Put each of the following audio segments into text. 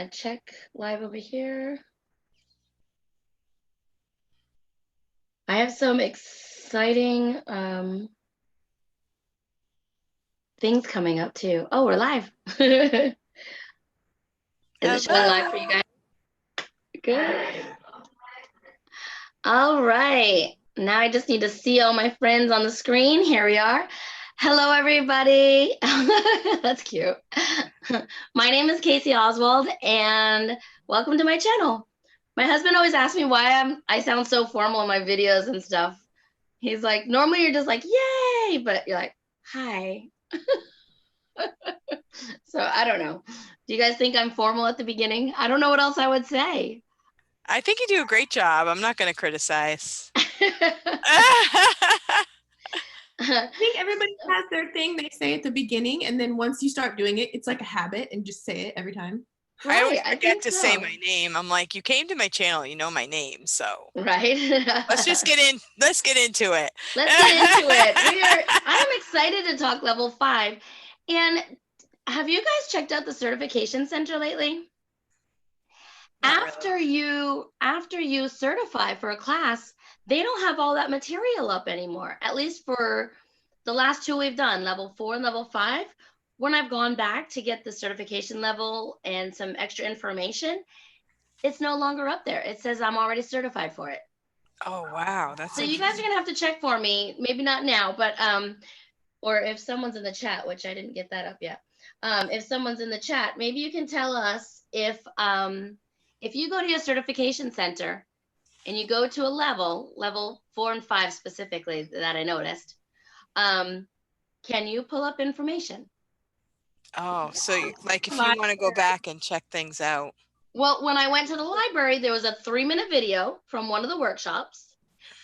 I check live over here. I have some exciting things coming up too. Oh, we're live. Is it showing live for you guys? Good. All right. Now I just need to see all my friends on the screen. Here we are. Hello, everybody. That's cute. My name is Casey Oswald, and welcome to my channel. My husband always asks me why I sound so formal in my videos and stuff. He's like, normally you're just like, yay, but you're like, hi. So I don't know. Do you guys think I'm formal at the beginning? I don't know what else I would say. I think you do a great job. I'm not going to criticize. I think everybody has their thing they say at the beginning, and then once you start doing it, it's like a habit and just say it every time. I always forget to say my name. I'm like, you came to my channel, you know my name, so right. let's get into it. Let's get into it. I'm excited to talk level 5. And have you guys checked out the certification center lately? After you certify for a class, they don't have all that material up anymore, at least for the last 2 we've done, level 4 and level 5. When I've gone back to get the certification level and some extra information, it's no longer up there. It says I'm already certified for it. Oh, wow. So you guys are going to have to check for me. Maybe not now, but, or if someone's in the chat, which I didn't get that up yet. If someone's in the chat, maybe you can tell us if you go to your certification center and you go to a level 4 and 5 specifically that I noticed, can you pull up information? Oh, so like if you want to go back and check things out. Well, when I went to the library, there was a 3-minute video from one of the workshops,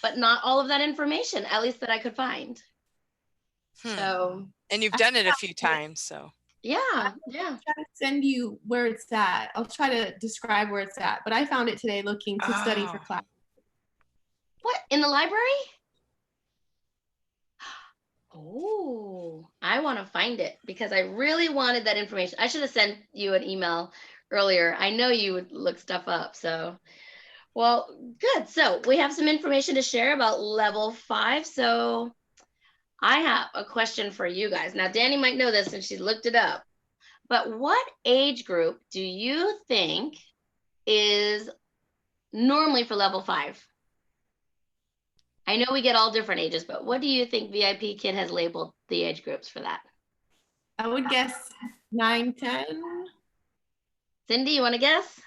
but not all of that information, at least that I could find. So, and you've done it a few times, so. Yeah. I'll try to send you where it's at. I'll try to describe where it's at, but I found it today looking to study for class. What, in the library? Oh, I want to find it because I really wanted that information. I should have sent you an email earlier. I know you would look stuff up. So, well, good. So we have some information to share about level 5. So I have a question for you guys. Now, Danny might know this since she looked it up, but what age group do you think is normally for level 5? I know we get all different ages, but what do you think VIPKid has labeled the age groups for that? I would guess 9, 10. Cindy, you want to guess?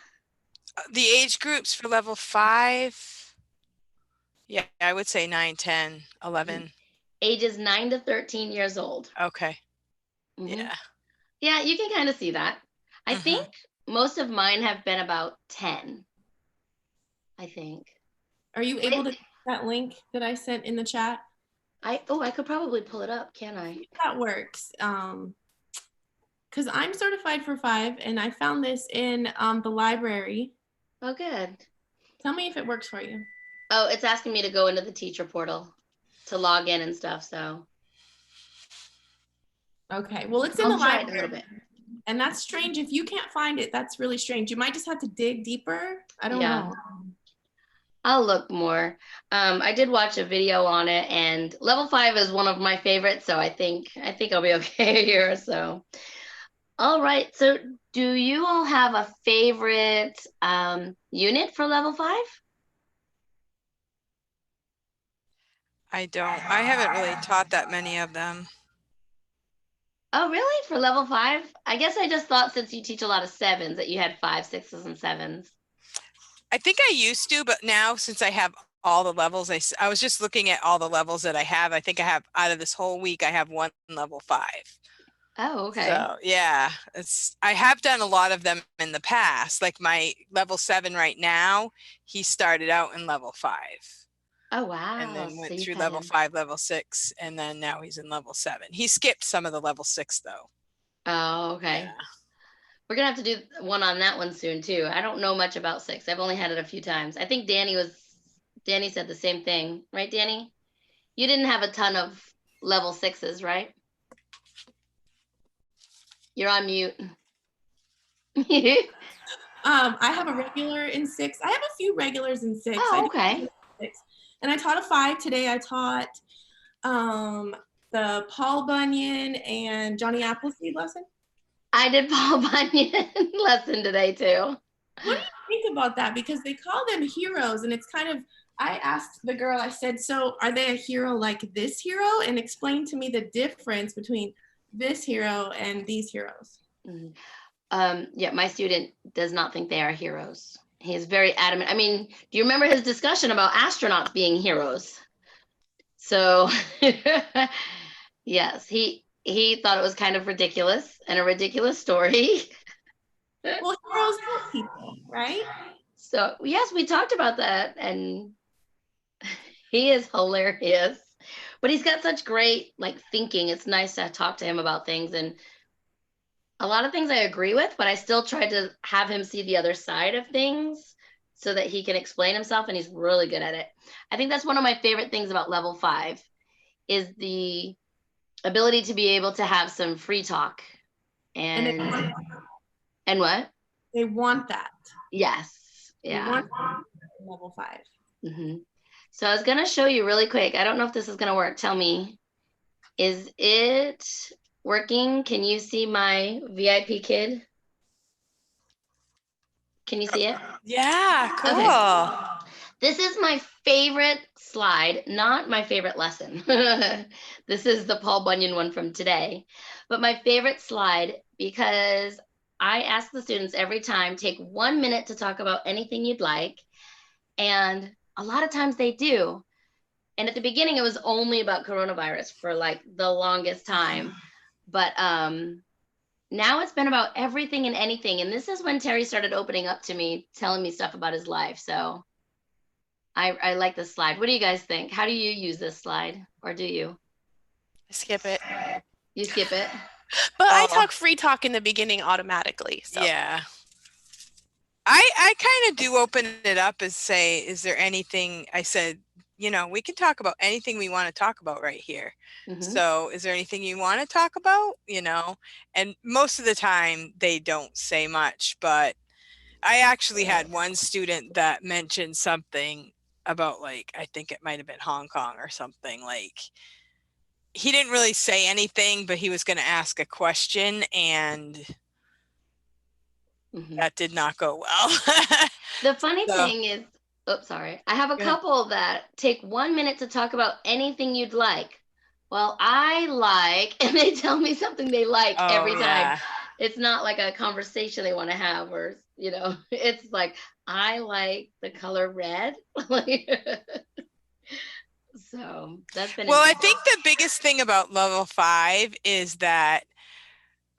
The age groups for level 5? Yeah, I would say 9, 10, 11. Ages 9 to 13 years old. Okay. Yeah. Yeah, you can kind of see that. I think most of mine have been about 10. I think. Are you able to that link that I sent in the chat? I could probably pull it up, can I? That works. Because I'm certified for 5 and I found this in the library. Oh, good. Tell me if it works for you. Oh, it's asking me to go into the teacher portal to log in and stuff, so. Okay, well, it's in the library. A little bit. And that's strange. If you can't find it, that's really strange. You might just have to dig deeper. I don't know. I'll look more. I did watch a video on it, and level 5 is one of my favorites, so I think I'll be okay here. So, all right. So, do you all have a favorite unit for level 5? I don't. I haven't really taught that many of them. Oh, really? For level 5? I guess I just thought since you teach a lot of 7s that you had 5, 6s, and 7s. I think I used to, but now since I have all the levels, I was just looking at all the levels that I have. I think I have, out of this whole week, I have 1 level 5. Oh, okay. So yeah, I have done a lot of them in the past. Like my level 7 right now, he started out in level 5. Oh, wow. And then went through level 5, level 6, and then now he's in level 7. He skipped some of the level 6 though. Oh, okay. Yeah. We're gonna have to do one on that one soon too. I don't know much about 6. I've only had it a few times. I think Danny said the same thing, right, Danny? You didn't have a ton of level 6s, right? You're on mute. I have a regular in 6. I have a few regulars in 6. Oh, okay. 6. And I taught a 5 today. I taught the Paul Bunyan and Johnny Appleseed lesson. I did Paul Bunyan lesson today too. What do you think about that? Because they call them heroes, and it's kind of, I asked the girl, I said, so are they a hero like this hero? And explain to me the difference between this hero and these heroes. Yeah, my student does not think they are heroes. He is very adamant. I mean, do you remember his discussion about astronauts being heroes? So yes, he thought it was kind of ridiculous and a ridiculous story. Well, heroes help people, right? So yes, we talked about that, and he is hilarious. But he's got such great like thinking. It's nice to talk to him about things, and a lot of things I agree with, but I still try to have him see the other side of things so that he can explain himself, and he's really good at it. I think that's one of my favorite things about level 5 is the ability to be able to have some free talk. And what? They want that. Yes. Yeah. They want level 5. Mm-hmm. So I was going to show you really quick. I don't know if this is going to work. Tell me, is it working? Can you see my VIPKid? Can you see it? Yeah, cool. Okay. This is my favorite slide, not my favorite lesson. This is the Paul Bunyan one from today, but my favorite slide because I ask the students every time, take 1 minute to talk about anything you'd like. And a lot of times they do. And at the beginning, it was only about coronavirus for like the longest time. But now it's been about everything and anything. And this is when Terry started opening up to me, telling me stuff about his life. So I like this slide. What do you guys think? How do you use this slide? Or do you? Skip it. You skip it? But I talk free talk in the beginning automatically. So. Yeah. I kind of do open it up and say, is there anything, I said, you know, we can talk about anything we want to talk about right here. Mm-hmm. So is there anything you want to talk about? You know, and most of the time they don't say much, but I actually had one student that mentioned something about like, I think it might've been Hong Kong or something. Like he didn't really say anything, but he was going to ask a question, and that did not go well. The funny thing is, oops, sorry. I have a couple that take 1 minute to talk about anything you'd like. Well, I like, and they tell me something they like every time. It's not like a conversation they want to have, or, you know, it's like, I like the color red. So that's been well, I think the biggest thing about level 5 is that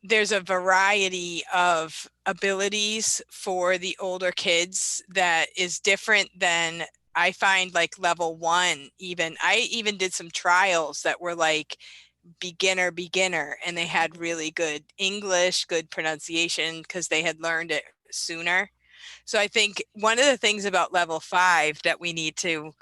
there's a variety of abilities for the older kids that is different than I find like level 1. I even did some trials that were like beginner, and they had really good English, good pronunciation because they had learned it sooner. So I think one of the things about level 5 that we need to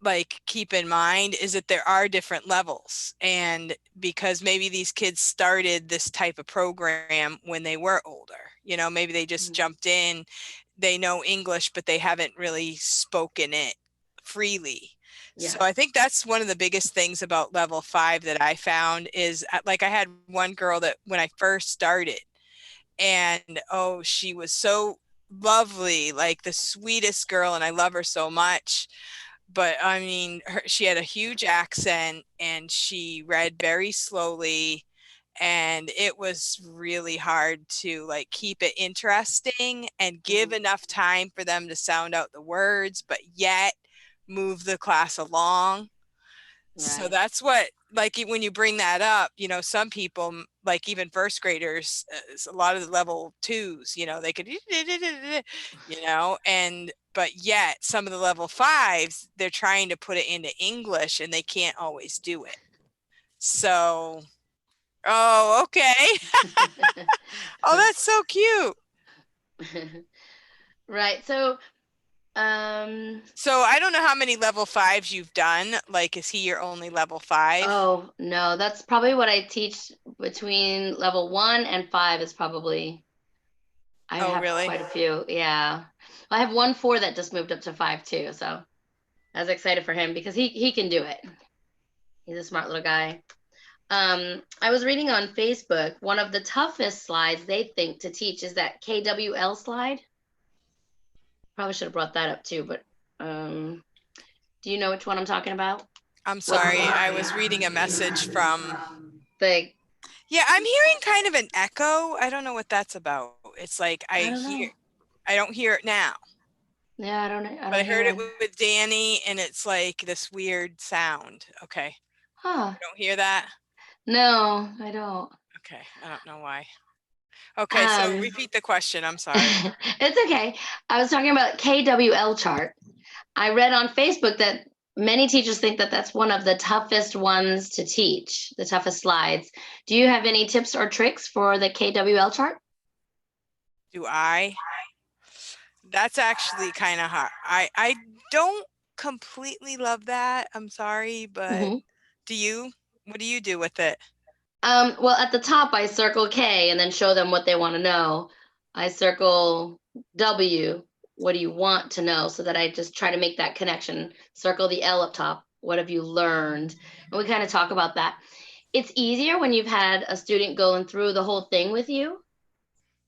like keep in mind is that there are different levels, and because maybe these kids started this type of program when they were older, you know, maybe they just jumped in, they know English, but they haven't really spoken it freely. Yeah. So I think that's one of the biggest things about level 5 that I found is like I had one girl that when I first started, and she was so lovely, like the sweetest girl, and I love her so much. But I mean, she had a huge accent and she read very slowly, and it was really hard to like keep it interesting and give enough time for them to sound out the words, but yet move the class along. Right. So that's what, like when you bring that up, you know, some people like even first graders, a lot of the level 2s, you know, they could, you know, but yet some of the level 5s, they're trying to put it into English and they can't always do it. So, okay. That's so cute. Right. So I don't know how many level 5s you've done. Like, is he your only level 5? Oh, no, that's probably what I teach between level 1 and 5 is probably, I Oh, have really? quite a few. Yeah. I have 1 4 that just moved up to 5 too. So I was excited for him because he can do it. He's a smart little guy. I was reading on Facebook, one of the toughest slides they think to teach is that KWL slide. Probably should have brought that up too, but do you know which one I'm talking about? I'm sorry. I was reading a message from. The Yeah, I'm hearing kind of an echo. I don't know what that's about. It's like I don't know. I don't hear it now. Yeah, I don't know. But I heard it with Danny, and it's like this weird sound. Okay. Huh. You don't hear that? No, I don't. Okay. I don't know why. Okay, so repeat the question. I'm sorry. It's okay. I was talking about KWL chart. I read on Facebook that many teachers think that that's one of the toughest ones to teach, the toughest slides. Do you have any tips or tricks for the KWL chart? Do I? That's actually kind of hard. I don't completely love that. I'm sorry, but do you? What do you do with it? Well, at the top, I circle K and then show them what they want to know. I circle W, what do you want to know? So that I just try to make that connection. Circle the L up top, what have you learned? And we kind of talk about that. It's easier when you've had a student going through the whole thing with you.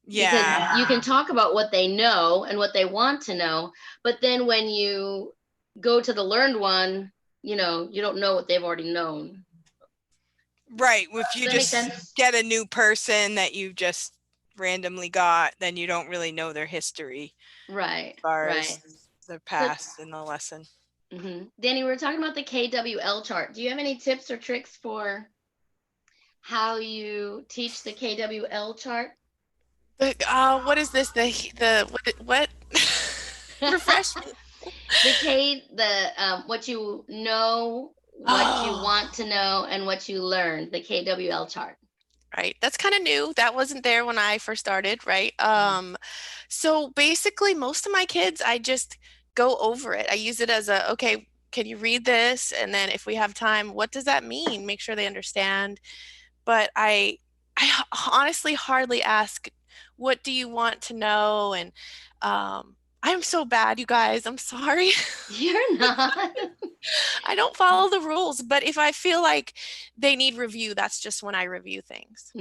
Yeah. Because you can talk about what they know and what they want to know. But then when you go to the learned one, you don't know what they've already known. Right. If you Does that make just sense? get a new person that you just randomly got, then you don't really know their history. Right. As far Right. as the past in the lesson. Danny, we were talking about the KWL chart. Do you have any tips or tricks for how you teach the KWL chart? What is this? What? Refresh me. What you know, what you want to know, and what you learned. The KWL chart. Right. That's kind of new. That wasn't there when I first started, right? So basically most of my kids, I just go over it. I use it as okay, can you read this? And then if we have time, what does that mean? Make sure they understand. But I honestly hardly ask, what do you want to know? And I'm so bad, you guys. I'm sorry. You're not. I don't follow the rules, but if I feel like they need review, that's just when I review things.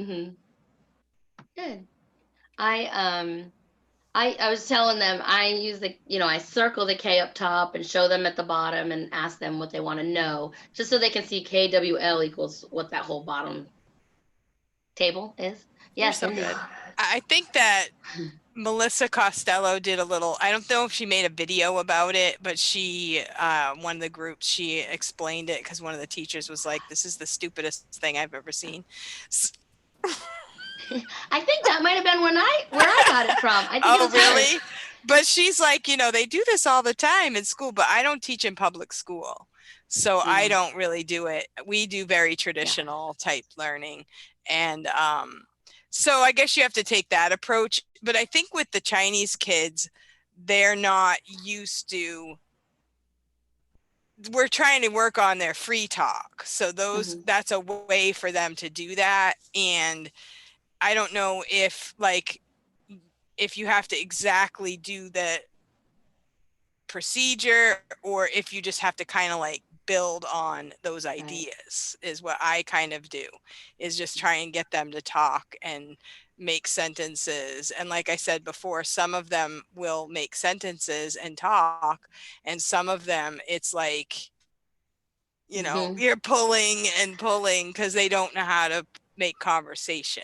Good. I was telling them I use I circle the K up top and show them at the bottom and ask them what they want to know, just so they can see KWL equals what that whole bottom table is. Yes, You're so good. I think that Melissa Costello did a little, I don't know if she made a video about it, but she, one of the groups, she explained it because one of the teachers was like, this is the stupidest thing I've ever seen. I think that might have been where I got it from. I think oh, it was really? her. But she's like, they do this all the time in school, but I don't teach in public school. So I don't really do it. We do very traditional type learning. And so I guess you have to take that approach. But I think with the Chinese kids, they're not used to, we're trying to work on their free talk. So that's a way for them to do that. And I don't know if you have to exactly do the procedure or if you just have to kind of build on those ideas, is what I kind of do, is just try and get them to talk and make sentences. And like I said before, some of them will make sentences and talk, and some of them it's like, you're pulling and pulling because they don't know how to make conversation.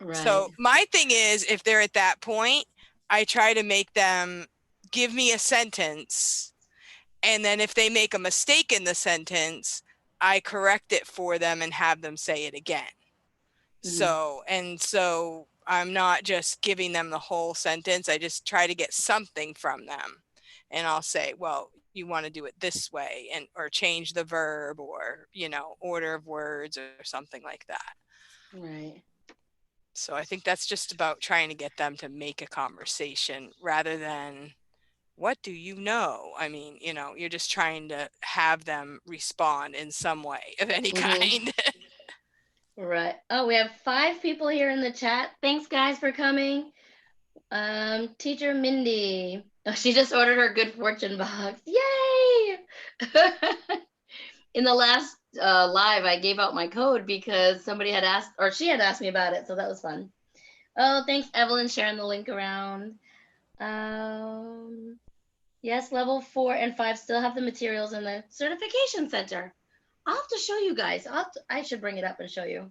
Right. So my thing is, if they're at that point, I try to make them give me a sentence. And then if they make a mistake in the sentence, I correct it for them and have them say it again. So I'm not just giving them the whole sentence. I just try to get something from them. And I'll say, well, you want to do it this way, or change the verb, or, order of words or something like that. Right. So I think that's just about trying to get them to make a conversation rather than, what do you know? I mean, you're just trying to have them respond in some way of any kind. Right. Oh, we have 5 people here in the chat. Thanks, guys, for coming. Teacher Mindy. Oh, she just ordered her Good Fortune box. Yay! In the last live, I gave out my code because somebody had asked, or she had asked me about it, so that was fun. Oh, thanks, Evelyn, sharing the link around. Yes, level 4 and 5 still have the materials in the certification center. I'll have to show you guys. I should bring it up and show you.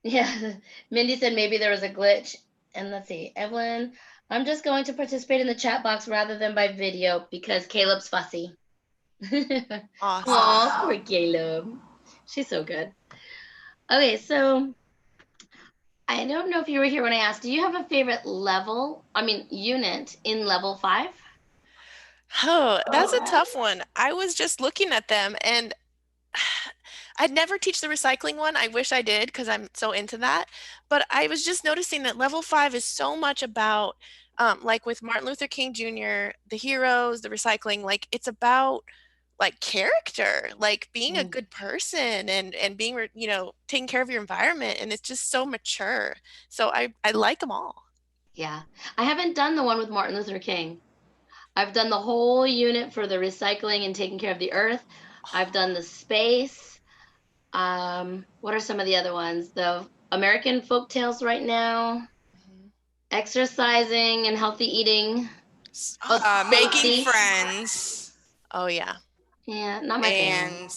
Yeah, Mindy said maybe there was a glitch. And let's see, Evelyn, I'm just going to participate in the chat box rather than by video because Caleb's fussy. Awesome. Aw, poor Caleb. She's so good. Okay, so I don't know if you were here when I asked, do you have a favorite unit in level 5? Oh, that's a tough one. I was just looking at them and I'd never teach the recycling one. I wish I did because I'm so into that. But I was just noticing that level 5 is so much about, like with Martin Luther King Jr., the heroes, the recycling, like it's about like character, like being a good person and being, taking care of your environment. And it's just so mature. So I like them all. Yeah, I haven't done the one with Martin Luther King. I've done the whole unit for the recycling and taking care of the earth. I've done the space. What are some of the other ones? The American folk tales right now. Exercising and healthy eating. Making friends. Oh yeah. Yeah, not my thing. And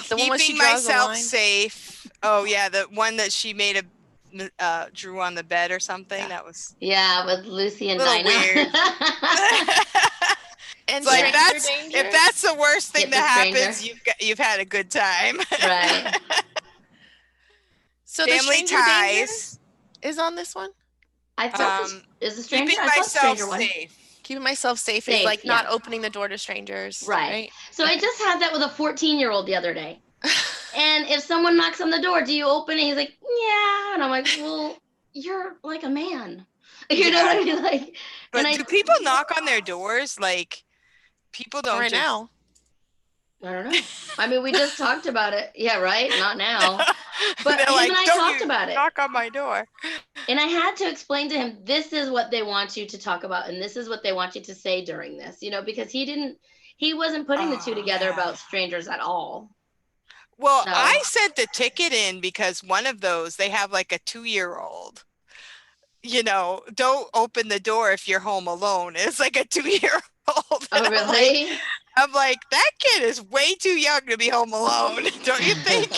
the one where she keeping draws the myself line. safe. Oh yeah, the one that she made drew on the bed or something. Yeah. That was with Lucy and a little Dinah. weird. And it's like danger. if that's the worst thing that happens, stranger. you've had a good time. Right. So Family the stranger ties is on this one. I thought is the stranger. Keeping I thought myself stranger safe. Keeping myself safe is like not opening the door to strangers. Right. So I just had that with a 14-year-old the other day. And if someone knocks on the door, do you open it? He's like, yeah. And I'm like, well, you're like a man. You know what I mean? Like, but do people knock on their doors? Like, people don't right now. I don't know. I mean, we just talked about it. Yeah, right? Not now. But him and I talked about it. Knock on my door. And I had to explain to him, this is what they want you to talk about, and this is what they want you to say during this, because he wasn't putting the two together about strangers at all. Well, I sent the ticket in because one of those, they have like a 2-year-old. Don't open the door if you're home alone. It's like a 2-year-old. Oh, really? I'm like, that kid is way too young to be home alone, don't you think?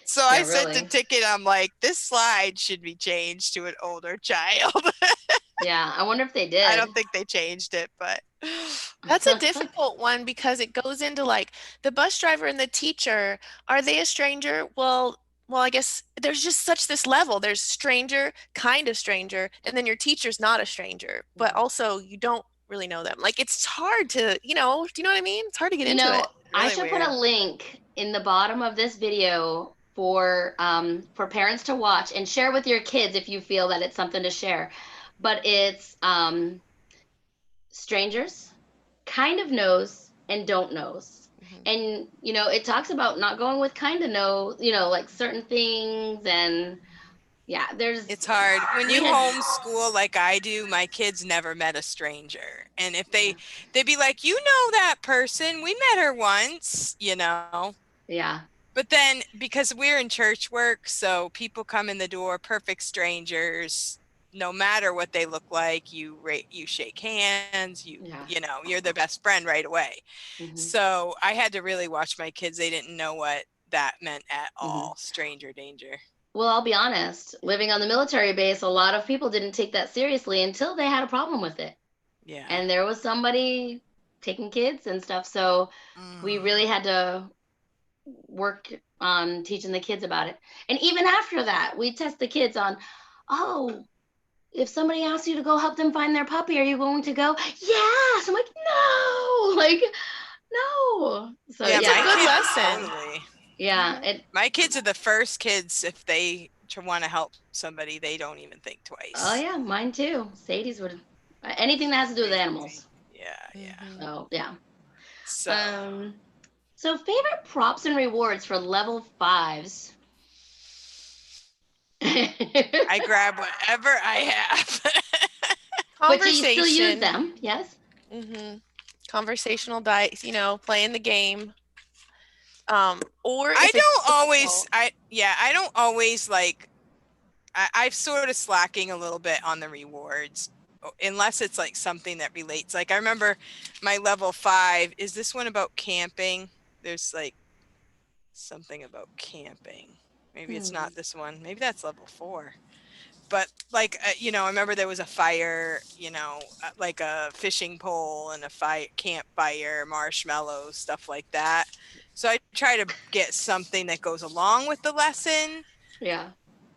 So I sent the ticket. I'm like, this slide should be changed to an older child. Yeah, I wonder if they did. I don't think they changed it, but that's a difficult one because it goes into like the bus driver and the teacher. Are they a stranger? Well, I guess there's just such this level. There's stranger, kind of stranger, and then your teacher's not a stranger, but also you don't really know them. Like it's hard to, do you know what I mean? It's hard to get into it. Really I should put a link in the bottom of this video for parents to watch and share with your kids if you feel that it's something to share. But it's strangers, kind of knows, and don't knows. And, it talks about not going with kind of know, like certain things. And yeah, it's hard. When you homeschool like I do, my kids never met a stranger. And if they'd be like, that person, we met her once, Yeah. But then because we're in church work, so people come in the door, perfect strangers, no matter what they look like, you shake hands, you're their best friend right away. So I had to really watch my kids. They didn't know what that meant at all. Stranger danger. Well, I'll be honest, living on the military base, a lot of people didn't take that seriously until they had a problem with it. Yeah. And there was somebody taking kids and stuff. So we really had to work on teaching the kids about it. And even after that, we test the kids on, if somebody asks you to go help them find their puppy, are you going to go? Yes. I'm like, no. So yeah, it's a good lesson. Totally. Yeah. My kids are the first kids, if they want to help somebody, they don't even think twice. Oh yeah, mine too. Sadie's would, anything that has to do with animals. Yeah. Oh yeah. So favorite props and rewards for level 5s. I grab whatever I have. But you Conversation. still use them, yes? Mm-hmm. Conversational dice, you know, playing the game. Or I if it's don't always, difficult, I don't always like, I've sort of slacking a little bit on the rewards, unless it's like something that relates. Like I remember my level 5, is this one about camping? There's like something about camping. Maybe it's not this one. Maybe that's level 4. But like, you know, I remember there was a fire, you know, like a fishing pole and a fire, campfire, marshmallows, stuff like that. So I try to get something that goes along with the lesson. Yeah.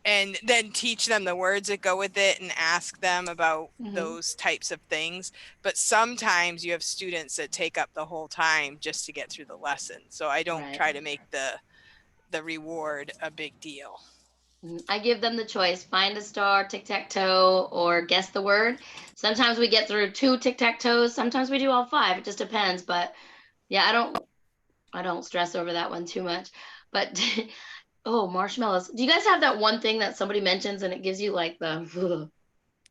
And then teach them the words that go with it and ask them about Mm-hmm. those types of things. But sometimes you have students that take up the whole time just to get through the lesson. So I don't try to make the reward a big deal. I give them the choice, find a star, tic-tac-toe, or guess the word. Sometimes we get through 2 tic-tac-toes. Sometimes we do all 5. It just depends. But yeah, I don't stress over that one too much. But oh, marshmallows. Do you guys have that one thing that somebody mentions and it gives you like the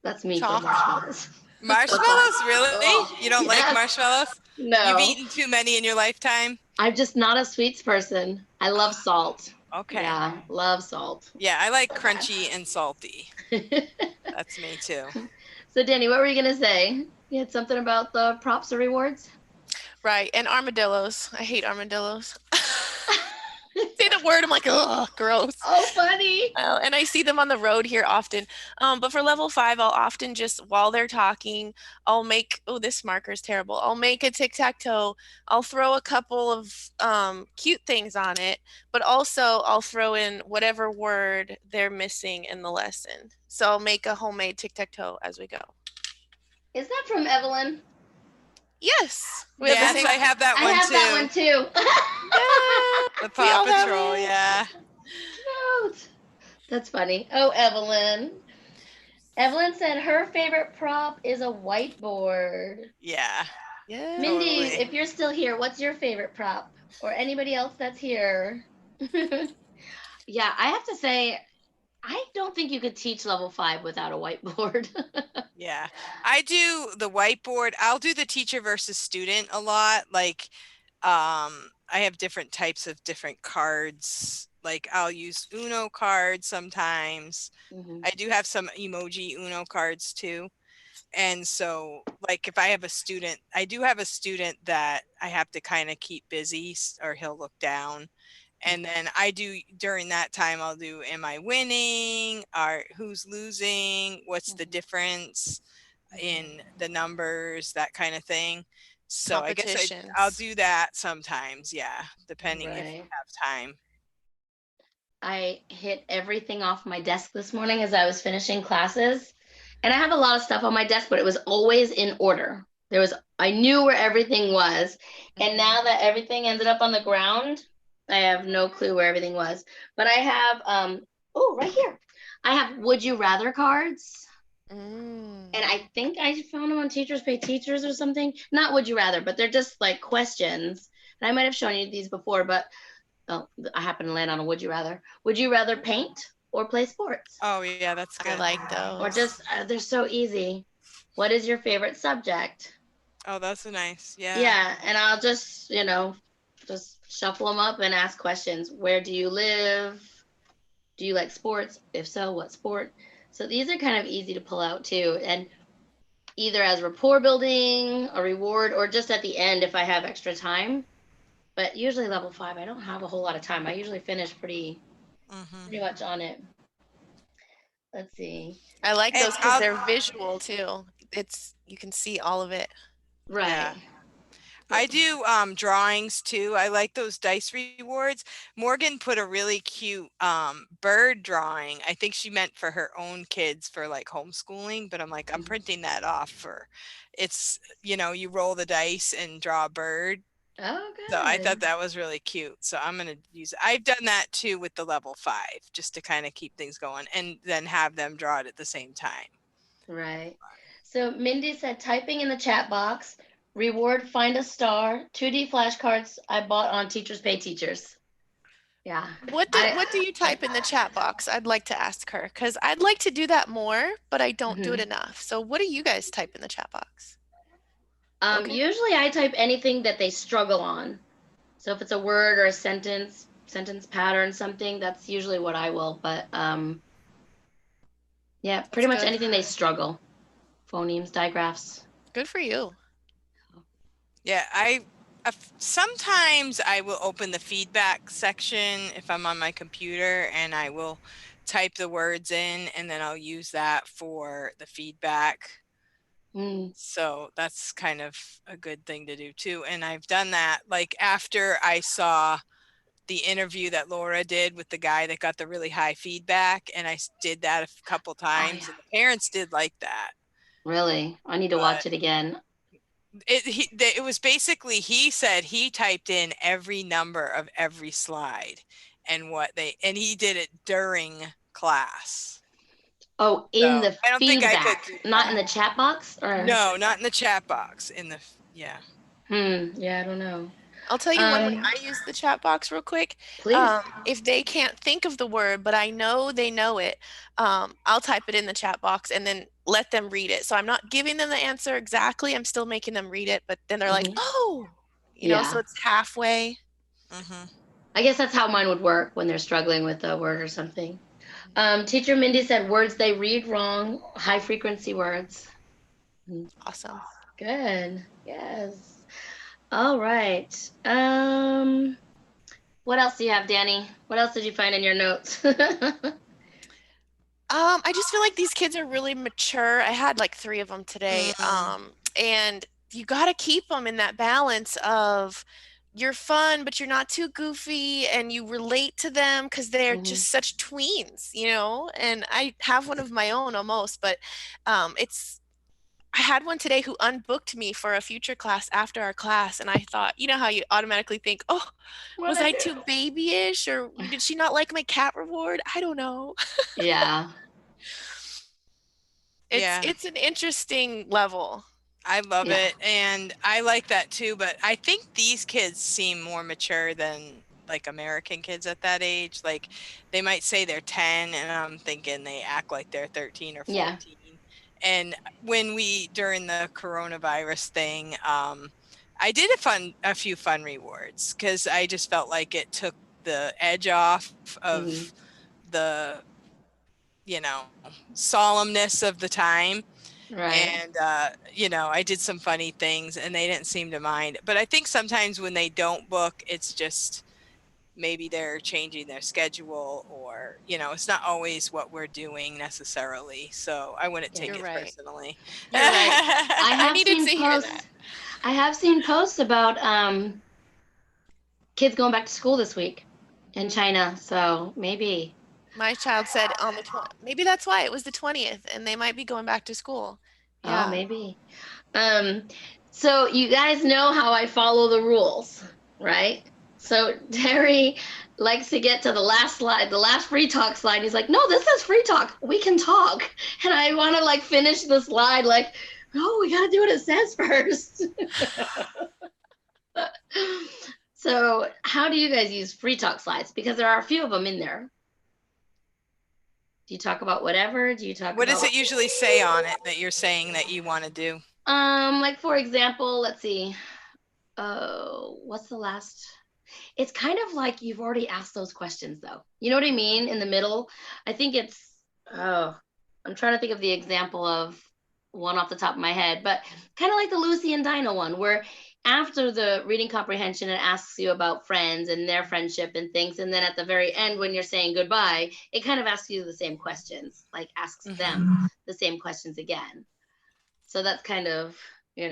that's me for marshmallows. Marshmallows, really? Oh, You don't like marshmallows? No. You've eaten too many in your lifetime? I'm just not a sweets person. I love salt. Okay. Yeah, love salt. Yeah, I like crunchy and salty. That's me too. So Danny, what were you going to say? You had something about the props or rewards? right? And armadillos. I hate armadillos. Say the word, I'm like, ugh, gross. Oh, funny. And I see them on the road here often. But for level 5, I'll often just, while they're talking, I'll make, oh, this marker's terrible. I'll make a tic-tac-toe. I'll throw a couple of cute things on it, but also I'll throw in whatever word they're missing in the lesson. So I'll make a homemade tic-tac-toe as we go. Is that from Evelyn? Yes. Yes, I have that one too. I have that one too. The Paw Patrol, yeah. Cute. That's funny. Oh, Evelyn. Evelyn said her favorite prop is a whiteboard. Yeah. Yeah. Mindy, Totally. if you're still here, what's your favorite prop? Or anybody else that's here? Yeah, I have to say, I don't think you could teach level 5 without a whiteboard. Yeah. I do the whiteboard. I'll do the teacher versus student a lot. Like, I have different types of different cards. Like I'll use Uno cards sometimes. I do have some emoji Uno cards too. And so like if I have a student, I do have a student that I have to kind of keep busy or he'll look down. And then I do during that time, I'll do, am I winning? Or who's losing? What's the difference in the numbers, that kind of thing. So I guess I'll do that sometimes. Yeah. Depending if you have time. I hit everything off my desk this morning as I was finishing classes. And I have a lot of stuff on my desk, but it was always in order. I knew where everything was. And now that everything ended up on the ground, I have no clue where everything was. But I have, right here. I have would you rather cards. And I think I found them on Teachers Pay Teachers or something. Not would you rather, but they're just like questions. And I might have shown you these before, but I happen to land on a would you rather. Would you rather paint or play sports? Oh, yeah, that's good. I like those. Or just, they're so easy. What is your favorite subject? Oh, that's nice. Yeah. Yeah, and I'll just, just shuffle them up and ask questions. Where do you live? Do you like sports? If so, what sport? So these are kind of easy to pull out too. And either as rapport building, a reward, or just at the end if I have extra time. But usually level 5, I don't have a whole lot of time. I usually finish pretty much on it. Let's see. I like those because they're visual too. You can see all of it. Right. Yeah. I do drawings too. I like those dice rewards. Morgan put a really cute bird drawing. I think she meant for her own kids for like homeschooling, but I'm like, I'm printing that off for it's, you roll the dice and draw a bird. Oh, good. So I thought that was really cute. So I'm going to use it. I've done that too with the level 5, just to kind of keep things going and then have them draw it at the same time. Right. So Mindy said, typing in the chat box, reward, find a star, 2D flashcards I bought on Teachers Pay Teachers. Yeah. What do you type in the chat box? I'd like to ask her because I'd like to do that more, but I don't do it enough. So what do you guys type in the chat box? Usually I type anything that they struggle on. So if it's a word or a sentence pattern, something, that's usually what I will. But yeah, pretty much anything they struggle. Phonemes, digraphs. Good for you. Yeah, sometimes I will open the feedback section if I'm on my computer, and I will type the words in, and then I'll use that for the feedback. So that's kind of a good thing to do too. And I've done that like after I saw the interview that Laura did with the guy that got the really high feedback, and I did that a couple times, and the parents did like that. Really? I need to watch it again. It was basically, he said he typed in every number of every slide and he did it during class. Oh, in the I don't feedback, think I could not in the chat box? Or no, not in the chat box. Yeah, I don't know. I'll tell you one way I use the chat box real quick. Please. If they can't think of the word, but I know they know it, I'll type it in the chat box and then let them read it. So I'm not giving them the answer exactly. I'm still making them read it, but then they're like, oh, you know, so it's halfway. I guess that's how mine would work when they're struggling with a word or something. Teacher Mindy said words they read wrong, high frequency words. Awesome. Good. Yes. All right. What else do you have, Danny? What else did you find in your notes? I just feel like these kids are really mature. I had like 3 of them today. And you got to keep them in that balance of you're fun, but you're not too goofy, and you relate to them because they're just such tweens, you know? And I have one of my own almost, but I had one today who unbooked me for a future class after our class, and I thought, you know how you automatically think, oh, was I too babyish, or did she not like my cat reward? I don't know. Yeah. It's an interesting level. I love it, and I like that too, but I think these kids seem more mature than like American kids at that age. Like they might say they're 10, and I'm thinking they act like they're 13 or 14. Yeah. And when during the coronavirus thing, I did a few fun rewards because I just felt like it took the edge off of the, solemnness of the time. Right. And, I did some funny things and they didn't seem to mind. But I think sometimes when they don't book, it's just maybe they're changing their schedule, or, it's not always what we're doing necessarily. So I wouldn't take it personally. You're right. I have seen posts about kids going back to school this week in China. So maybe. My child said on the 20th. Maybe that's why it was the 20th, and they might be going back to school. Yeah, maybe. So you guys know how I follow the rules, right? So Terry likes to get to the last slide, the last free talk slide. He's like, no, this is free talk. We can talk. And I want to finish the slide no, we got to do what it says first. So how do you guys use free talk slides? Because there are a few of them in there. Do you talk about whatever? What does it usually say on it that you're saying that you want to do? For example, let's see. What's the last? It's kind of like you've already asked those questions though. You know what I mean? In the middle, I think I'm trying to think of the example of one off the top of my head, but kind of like the Lucy and Dinah one, where after the reading comprehension, it asks you about friends and their friendship and things. And then at the very end, when you're saying goodbye, it kind of asks you the same questions, asks them the same questions again. So that's kind of, Be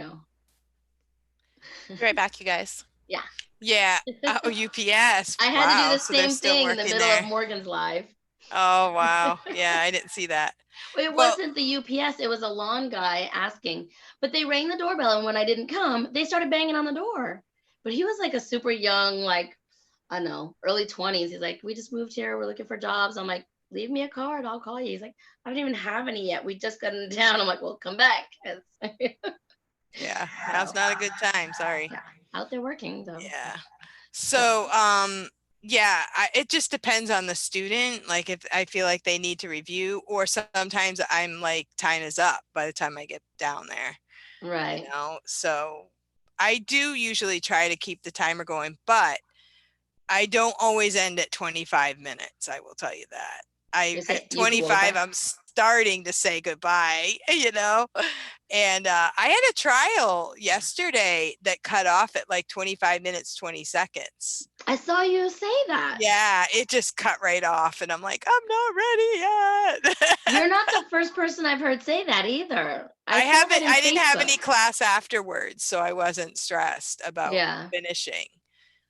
right back, you guys. Yeah. Yeah. UPS. I had to do the same thing in the middle of Morgan's live. Oh, wow. Yeah, I didn't see that. It wasn't the UPS. It was a lawn guy asking. But they rang the doorbell, and when I didn't come, they started banging on the door. But he was a super young, I don't know, early 20s. He's like, we just moved here. We're looking for jobs. I'm like, leave me a card. I'll call you. He's like, I don't even have any yet. We just got into town. I'm like, well, come back. Yeah, now's not a good time. Sorry. Yeah. Out there working, though. Yeah. So Yeah, it just depends on the student. Like if I feel like they need to review, or sometimes I'm like, time is up by the time I get down there, Right. you know? So I do usually try to keep the timer going, but I don't always end at 25 minutes. I will tell you that. At You go 25, over. I'm starting to say goodbye, you know? And I had a trial yesterday that cut off at like 25 minutes, 20 seconds. I saw you say that. Yeah, it just cut right off. And I'm like, I'm not ready yet. You're not the first person I've heard say that either. I didn't have any class afterwards, so I wasn't stressed about finishing,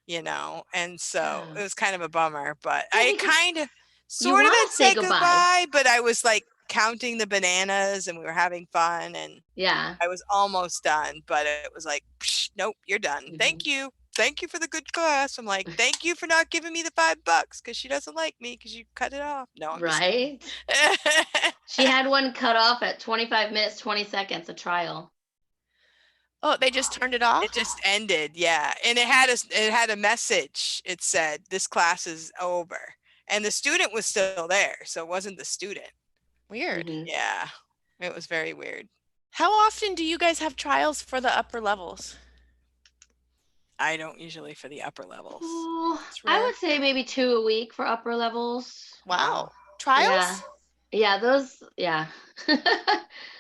you know? And so it was kind of a bummer, but I kind of sort of had said goodbye, but I was like counting the bananas and we were having fun, and I was almost done, but it was like, nope, you're done. Thank you. Thank you for the good class. I'm like, thank you for not giving me the $5 because she doesn't like me because you cut it off. No, I'm right. She had one cut off at 25 minutes, 20 seconds, a trial. Oh, they just turned it off? It just ended, yeah. And it had a message. It said, this class is over. And the student was still there, so it wasn't the student. Weird. Yeah, it was very weird. How often do you guys have trials for the upper levels? I don't usually for the upper levels. I would say maybe 2 a week for upper levels. Wow. Trials? Yeah, those,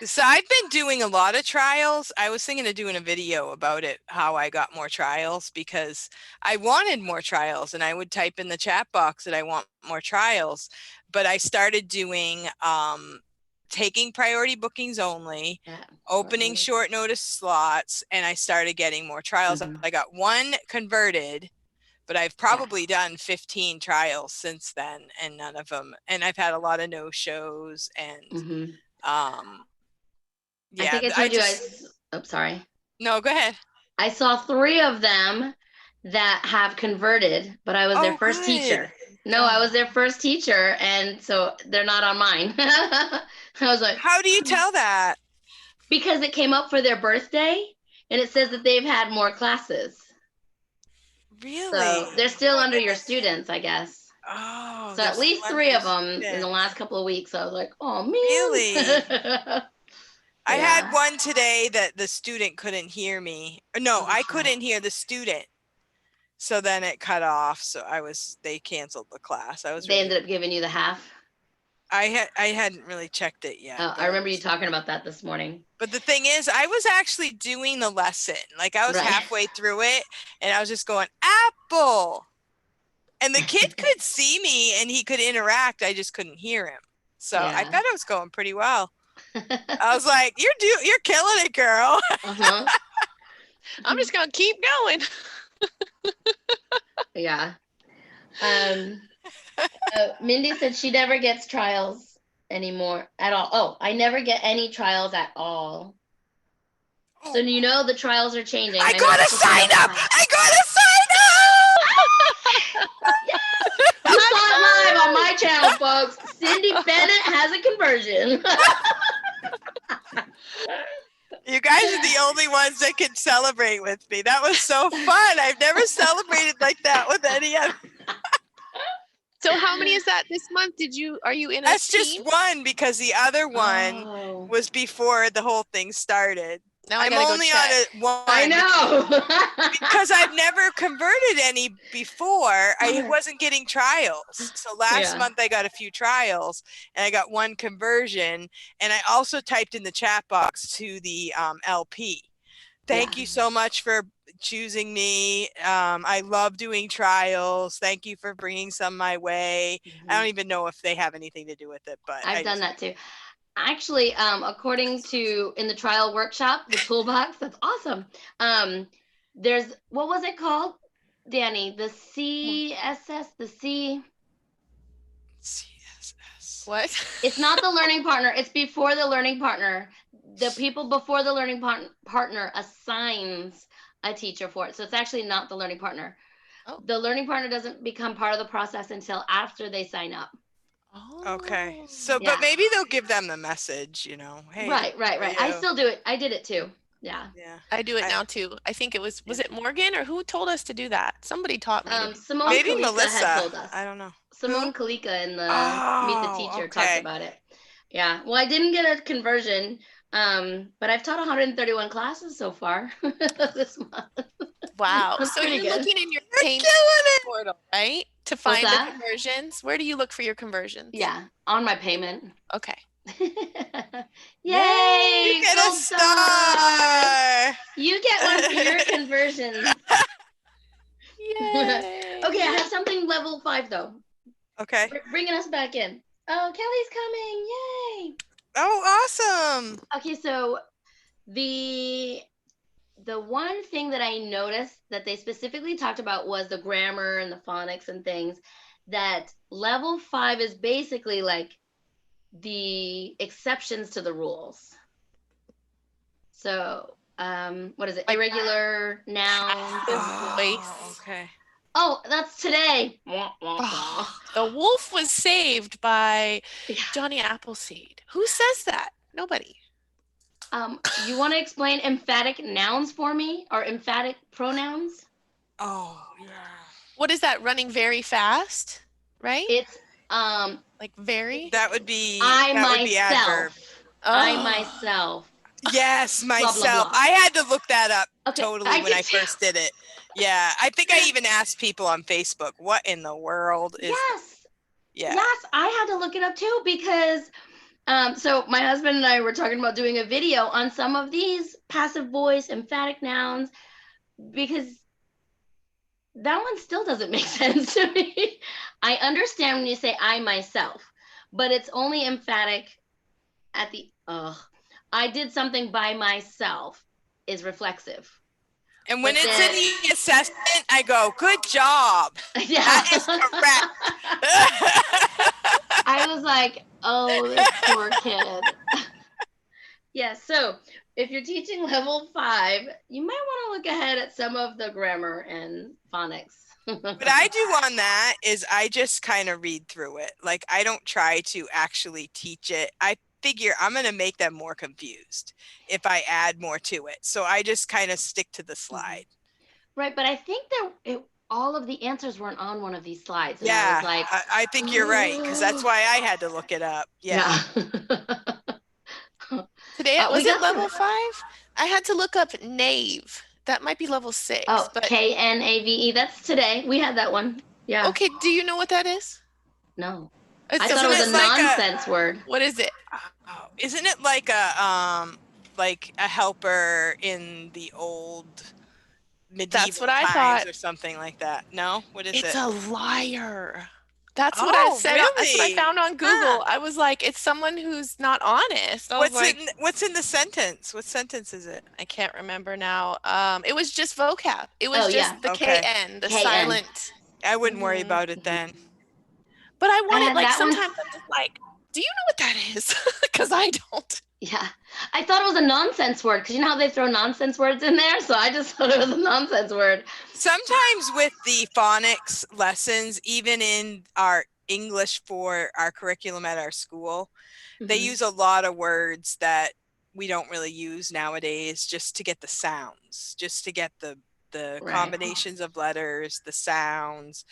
So I've been doing a lot of trials. I was thinking of doing a video about it, how I got more trials, because I wanted more trials and I would type in the chat box that I want more trials. But I started doing taking priority bookings only, opening short notice slots, and I started getting more trials. I got one converted, but I've probably done 15 trials since then, and none of them. And I've had a lot of no-shows, and I think I told you I'm sorry. No, go ahead. I saw 3 of them that have converted, but I was their first teacher. No, I was their first teacher, and so they're not on mine. I was like, how do you tell that? Because it came up for their birthday, and it says that they've had more classes. Really? So they're still under your students, I guess. Oh. So at least 3 of them in the last couple of weeks. I was like, oh, man. Really? I had one today that the student couldn't hear me. No, I couldn't hear the student. So then it cut off. So they canceled the class. They ended up giving you the half. I hadn't really checked it yet. Oh, I remember you talking about that this morning. But the thing is, I was actually doing the lesson. Like I was halfway through it and I was just going, Apple. And the kid could see me and he could interact. I just couldn't hear him. So I thought it was going pretty well. I was like, you're killing it, girl. I'm just going to keep going. Yeah. Mindy said she never gets trials anymore at all. Oh, I never get any trials at all. So you know the trials are changing. I gotta sign up. I gotta sign up. Yes. You saw it live on my channel, folks. Cindy Bennett has a conversion. You guys are the only ones that can celebrate with me. That was so fun. I've never celebrated like that with any other. So how many is that this month? Are you in a That's team? just one, because the other one was before the whole thing started. Now I'm only on one. I know. Because I've never converted any before. I wasn't getting trials. So last month I got a few trials and I got one conversion. And I also typed in the chat box to the LP. Thank you so much for choosing me. I love doing trials. Thank you for bringing some my way. I don't even know if they have anything to do with it, but I've done that too. Actually, according to in the trial workshop, the toolbox, that's awesome. There's, what was it called, Danny? The CSS, CSS. What? It's not the learning partner. It's before the learning partner. The people before the learning partner assigns a teacher for it. So it's actually not the learning partner. Oh. The learning partner doesn't become part of the process until after they sign up. Oh. Okay. So, but maybe they'll give them the message, you know. Hey, right. I still do it. I did it too. Yeah. Yeah. I do it now too. I think it was it Morgan or who told us to do that? Somebody taught me to do Simone Maybe Kalika Melissa. had told us. I don't know. Simone Who? Kalika in the Meet the Teacher talked about it. Yeah. Well, I didn't get a conversion, but I've taught 131 classes so far this month. Wow. That's So pretty you're good. looking in your payment portal, right? To find the conversions. Where do you look for your conversions? Yeah, on my payment. Okay. Yay! You get a gold star. You get one for your conversion. Yay! Okay, I have something level 5 though. Okay. Bringing us back in. Oh, Kelly's coming! Yay! Oh, awesome. Okay, so the one thing that I noticed that they specifically talked about was the grammar and the phonics and things. That level 5 is basically like the exceptions to the rules. So, what is it? Like irregular nouns. Voice. Okay. Oh, that's today. The wolf was saved by Johnny Appleseed. Who says that? Nobody. You want to explain emphatic nouns for me, or emphatic pronouns? Oh, yeah. What is that? Running very fast, right? It's like very. That would be would be adverb. I myself. Yes, myself. Blah, blah, blah. I had to look that up Okay, when I first did it. Yeah, I think I even asked people on Facebook, what in the world is Yes. Yeah. Yes, I had to look it up too because so my husband and I were talking about doing a video on some of these passive voice, emphatic nouns, because that one still doesn't make sense to me. I understand when you say I myself, but it's only emphatic at the I did something by myself is reflexive. And when it's in the assessment, I go, good job. Yeah. That is correct. I was like, oh, this poor kid. Yeah, so if you're teaching level 5, you might want to look ahead at some of the grammar and phonics. What I do on that is I just kind of read through it. Like, I don't try to actually teach it. I figure I'm going to make them more confused if I add more to it. So I just kind of stick to the slide. Right, but I think that all of the answers weren't on one of these slides. And yeah, I was like, I think you're right, because that's why I had to look it up. Yeah. Today, was it level 5? I had to look up knave. That might be level 6. Oh, but KNAVE. That's today. We had that one. Yeah. Okay, do you know what that is? No. I thought it was a nonsense word. What is it? Isn't it like a helper in the old medieval times or something like that? No? What is it? It's a liar. That's what I said. Really? That's what I found on Google. I was like, it's someone who's not honest. What's in the sentence? What sentence is it? I can't remember now. It was just vocab. It was just the KN, the silent. I wouldn't worry about it then. But I wanted, like, sometimes I'm just like, do you know what that is? Because I don't. Yeah. I thought it was a nonsense word because you know how they throw nonsense words in there? So I just thought it was a nonsense word. Sometimes with the phonics lessons, even in our English for our curriculum at our school, they use a lot of words that we don't really use nowadays just to get the sounds, just to get the combinations of letters, the sounds.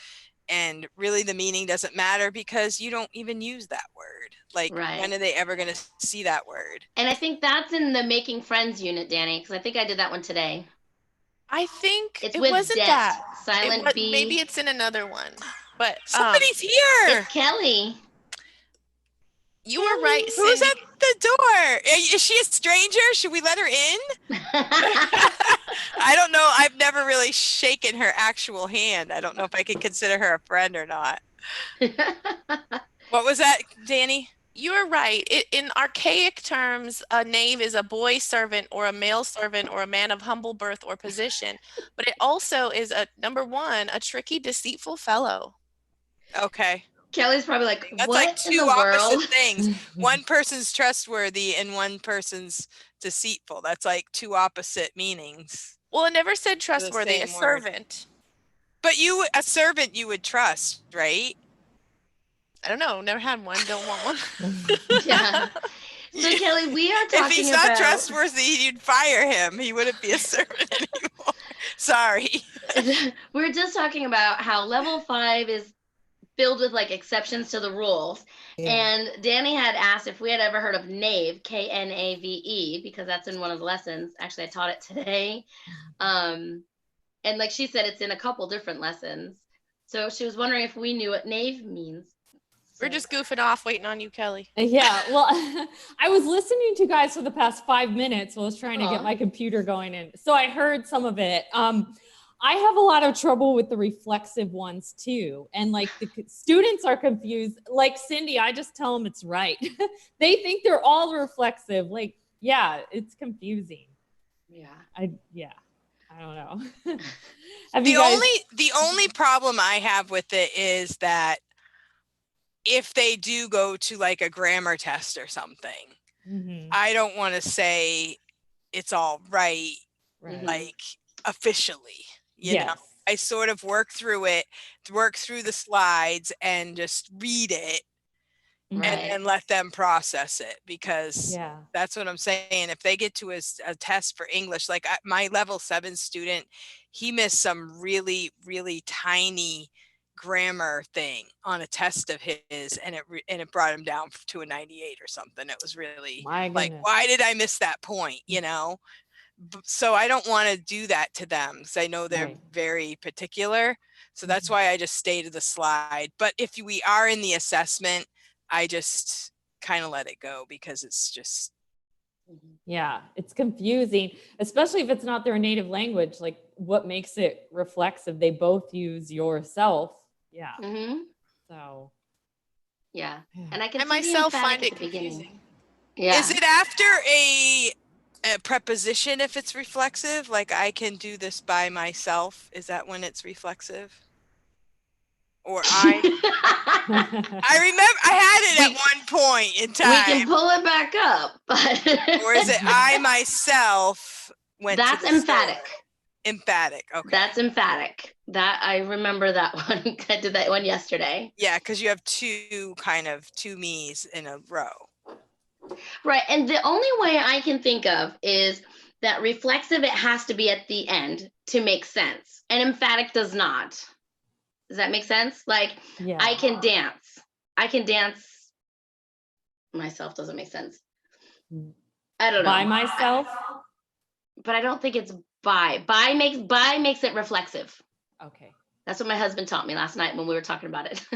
And really the meaning doesn't matter because you don't even use that word. Like, when are they ever going to see that word? And I think that's in the Making Friends unit, Danny, because I think I did that one today. I think it wasn't det, that. Silent B. Maybe it's in another one. But somebody's here. It's Kelly. You were right, Cindy. Who's at the door? Is she a stranger? Should we let her in? I don't know. I've never really shaken her actual hand. I don't know if I can consider her a friend or not. What was that, Danny? You're right. In archaic terms, a knave is a boy servant or a male servant or a man of humble birth or position. But it also is number 1, a tricky, deceitful fellow. Okay. Kelly's probably like, that's what like 2 in the opposite world? things. One person's trustworthy and one person's deceitful. That's like 2 opposite meanings. Well, it never said trustworthy. A servant. But a servant you would trust, right? I don't know. Never had one. Don't want one. Yeah. So Kelly, we are If talking he's not about. trustworthy, you'd fire him. He wouldn't be a servant anymore. Sorry. We're just talking about how level 5 is filled with like exceptions to the rules. Yeah. And Danny had asked if we had ever heard of KNAVE, KNAVE, because that's in one of the lessons. Actually, I taught it today. And like she said, it's in a couple different lessons. So she was wondering if we knew what KNAVE means. We're just goofing off, waiting on you, Kelly. Yeah, well, I was listening to you guys for the past 5 minutes while I was trying to get my computer going in. So I heard some of it. I have a lot of trouble with the reflexive ones too. And like the students are confused. Like Cindy, I just tell them it's right. They think they're all reflexive. Like, yeah, it's confusing. Yeah. I don't know. The only problem I have with it is that if they do go to like a grammar test or something, I don't want to say it's all right. Like officially, you know, I sort of work through the slides and just read it and let them process it, because that's what I'm saying. If they get to a test for English, like my level 7 student, he missed some really, really tiny grammar thing on a test of his, and it brought him down to a 98 or something. It was really like, why did I miss that point, you know? So I don't want to do that to them, because I know they're very particular. So that's why I just stay to the slide. But if we are in the assessment, I just kind of let it go, because it's just. Yeah, it's confusing, especially if it's not their native language. Like, what makes it reflexive? They both use yourself. Yeah. So. Yeah, and I can I myself find it confusing. Yeah. Is it after a preposition if it's reflexive? Like, I can do this by myself. Is that when it's reflexive? Or I remember I had it at one point in time. We can pull it back up, but or is it I myself went That's to the emphatic. store? Emphatic. Okay. That's emphatic. That I remember that one. I did that one yesterday. Yeah, because you have two me's in a row. Right. And the only way I can think of is that reflexive, it has to be at the end to make sense. And emphatic does not. Does that make sense? Like, I can dance. I can dance myself doesn't make sense. I don't know. By myself? But I don't think it's by. By makes it reflexive. Okay. That's what my husband taught me last night when we were talking about it.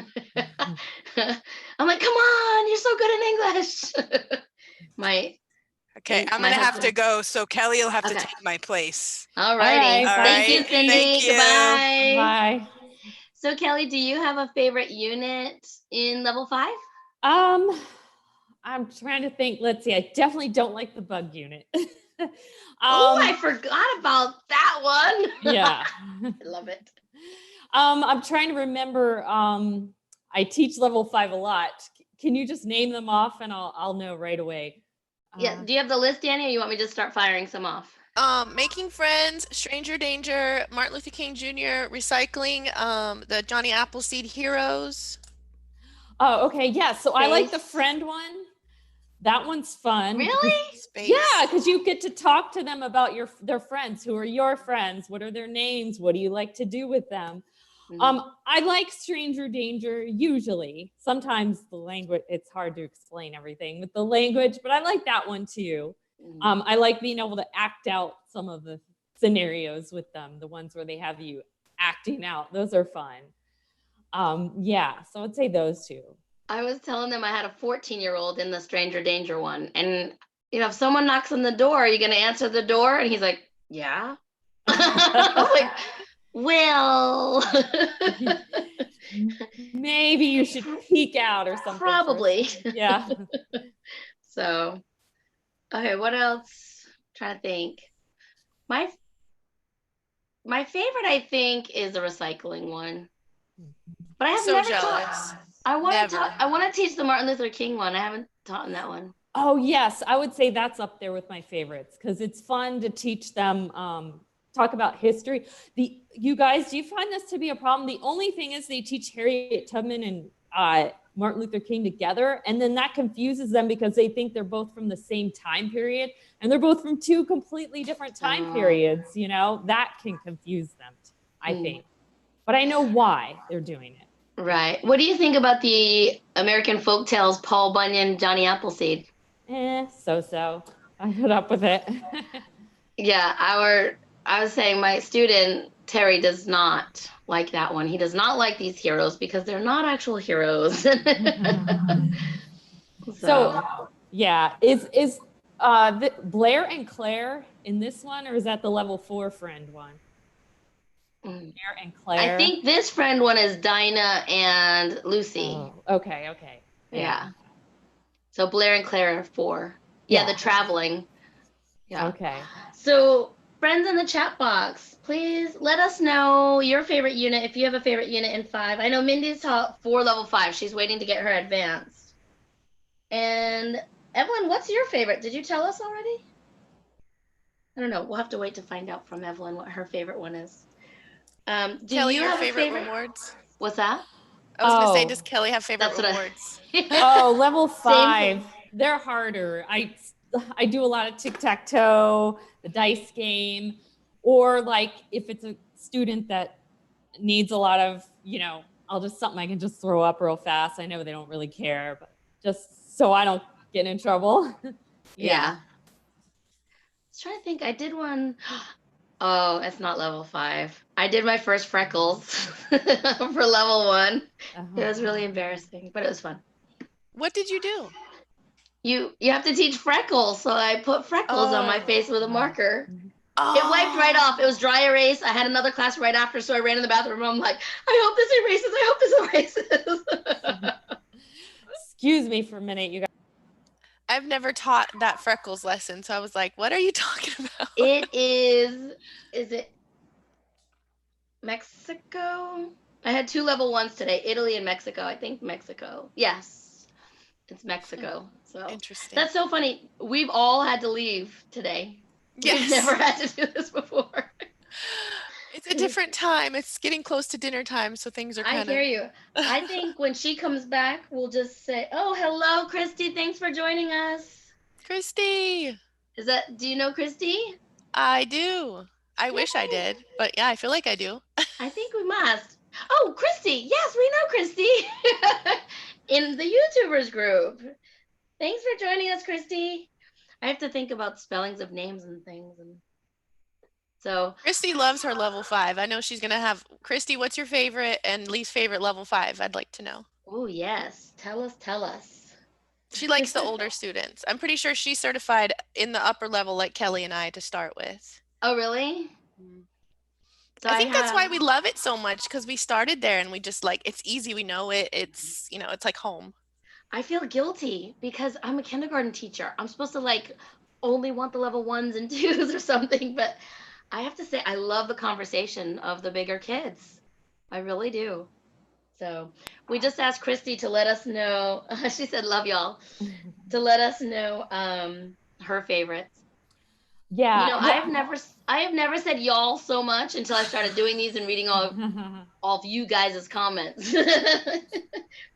I'm like, come on, you're so good in English. Okay, I'm going to have to go. So Kelly will have to take my place. All righty. All Thank you, Cindy. Thank you. Goodbye. Bye. So Kelly, do you have a favorite unit in level 5? I'm trying to think. Let's see. I definitely don't like the bug unit. I forgot about that one. Yeah. I love it. I'm trying to remember. I teach level 5 a lot. Can you just name them off and I'll know right away? Yeah. Do you have the list, Danny, or you want me to just start firing some off? Making Friends, Stranger Danger, Martin Luther King Jr., Recycling, the Johnny Appleseed Heroes. Oh, okay. Yeah. So I like the friend one. That one's fun. Really? Space. Yeah, because you get to talk to them about their friends. Who are your friends? What are their names? What do you like to do with them? I like Stranger Danger usually. Sometimes the language, it's hard to explain everything with the language, but I like that one too. I like being able to act out some of the scenarios with them, the ones where they have you acting out. Those are fun. Yeah, so I'd say those two. I was telling them I had a 14-year-old in the Stranger Danger one. And, if someone knocks on the door, are you going to answer the door? And he's like, yeah. I'm like, well. Maybe you should peek out or something. Probably. Yeah. So, okay, what else? I'm trying to think. My favorite, I think, is the recycling one. But I have never jealous. I want to teach the Martin Luther King one. I haven't taught in that one. Oh yes, I would say that's up there with my favorites because it's fun to teach them. Talk about history. You guys, do you find this to be a problem? The only thing is they teach Harriet Tubman and Martin Luther King together. And then that confuses them because they think they're both from the same time period and they're both from two completely different time periods. You know, that can confuse them, I think. But I know why they're doing it. Right. What do you think about the American folktales, Paul Bunyan, Johnny Appleseed? So. I put up with it. Yeah, I was saying my student Terry does not like that one. He does not like these heroes because they're not actual heroes. So yeah, is Blair and Claire in this one, or is that the level 4 friend one? Blair and Claire. I think this friend one is Dinah and Lucy. Oh, okay. Yeah. So Blair and Claire are 4. Yeah, the traveling. Yeah. Okay. So friends in the chat box, please let us know your favorite unit if you have a favorite unit in 5. I know Mindy's taught 4 level 5. She's waiting to get her advanced. And Evelyn, what's your favorite? Did you tell us already? I don't know. We'll have to wait to find out from Evelyn what her favorite one is. Kelly, you your have favorite rewards? What's that? I was gonna say, does Kelly have favorite rewards? Level 5. They're harder. I do a lot of tic-tac-toe, the dice game, or like if it's a student that needs a lot of, something I can just throw up real fast. I know they don't really care, but just so I don't get in trouble. Yeah. I was trying to think. I did one. Oh, it's not level 5. I did my first freckles for level 1. It was really embarrassing, but it was fun. What did you do? You have to teach freckles, so I put freckles on my face with a marker. It wiped right off. It was dry erase. I had another class right after, so I ran in the bathroom. I'm like, I hope this erases. Excuse me for a minute, you guys. I've never taught that freckles lesson, so I was like, what are you talking about? It is it Mexico? I had 2 level 1s today, Italy and Mexico. I think Mexico. Yes, it's Mexico. So interesting. That's so funny. We've all had to leave today. Yes. We've never had to do this before. It's a different time. It's getting close to dinner time, so things are kind of... I hear you. I think when she comes back, we'll just say, oh, hello, Christy. Thanks for joining us. Christy. Do you know Christy? I do. I wish I did, but yeah, I feel like I do. I think we must. Oh, Christy. Yes, we know Christy. In the YouTubers group. Thanks for joining us, Christy. I have to think about spellings of names and things. So Christy loves her level 5. I know she's going to have... Christy, what's your favorite and least favorite level 5? I'd like to know. Oh, yes. Tell us. She likes the older students. I'm pretty sure she's certified in the upper level like Kelly and I to start with. Oh, really? So I think that's why we love it so much, because we started there and we just it's easy. We know it. It's, it's like home. I feel guilty because I'm a kindergarten teacher. I'm supposed to only want the level 1s and 2s or something, but I have to say I love the conversation of the bigger kids. I really do. So we just asked Christy to let us know. She said, love y'all, to let us know her favorites. Yeah. I have never said y'all so much until I started doing these and reading all of you guys' comments. What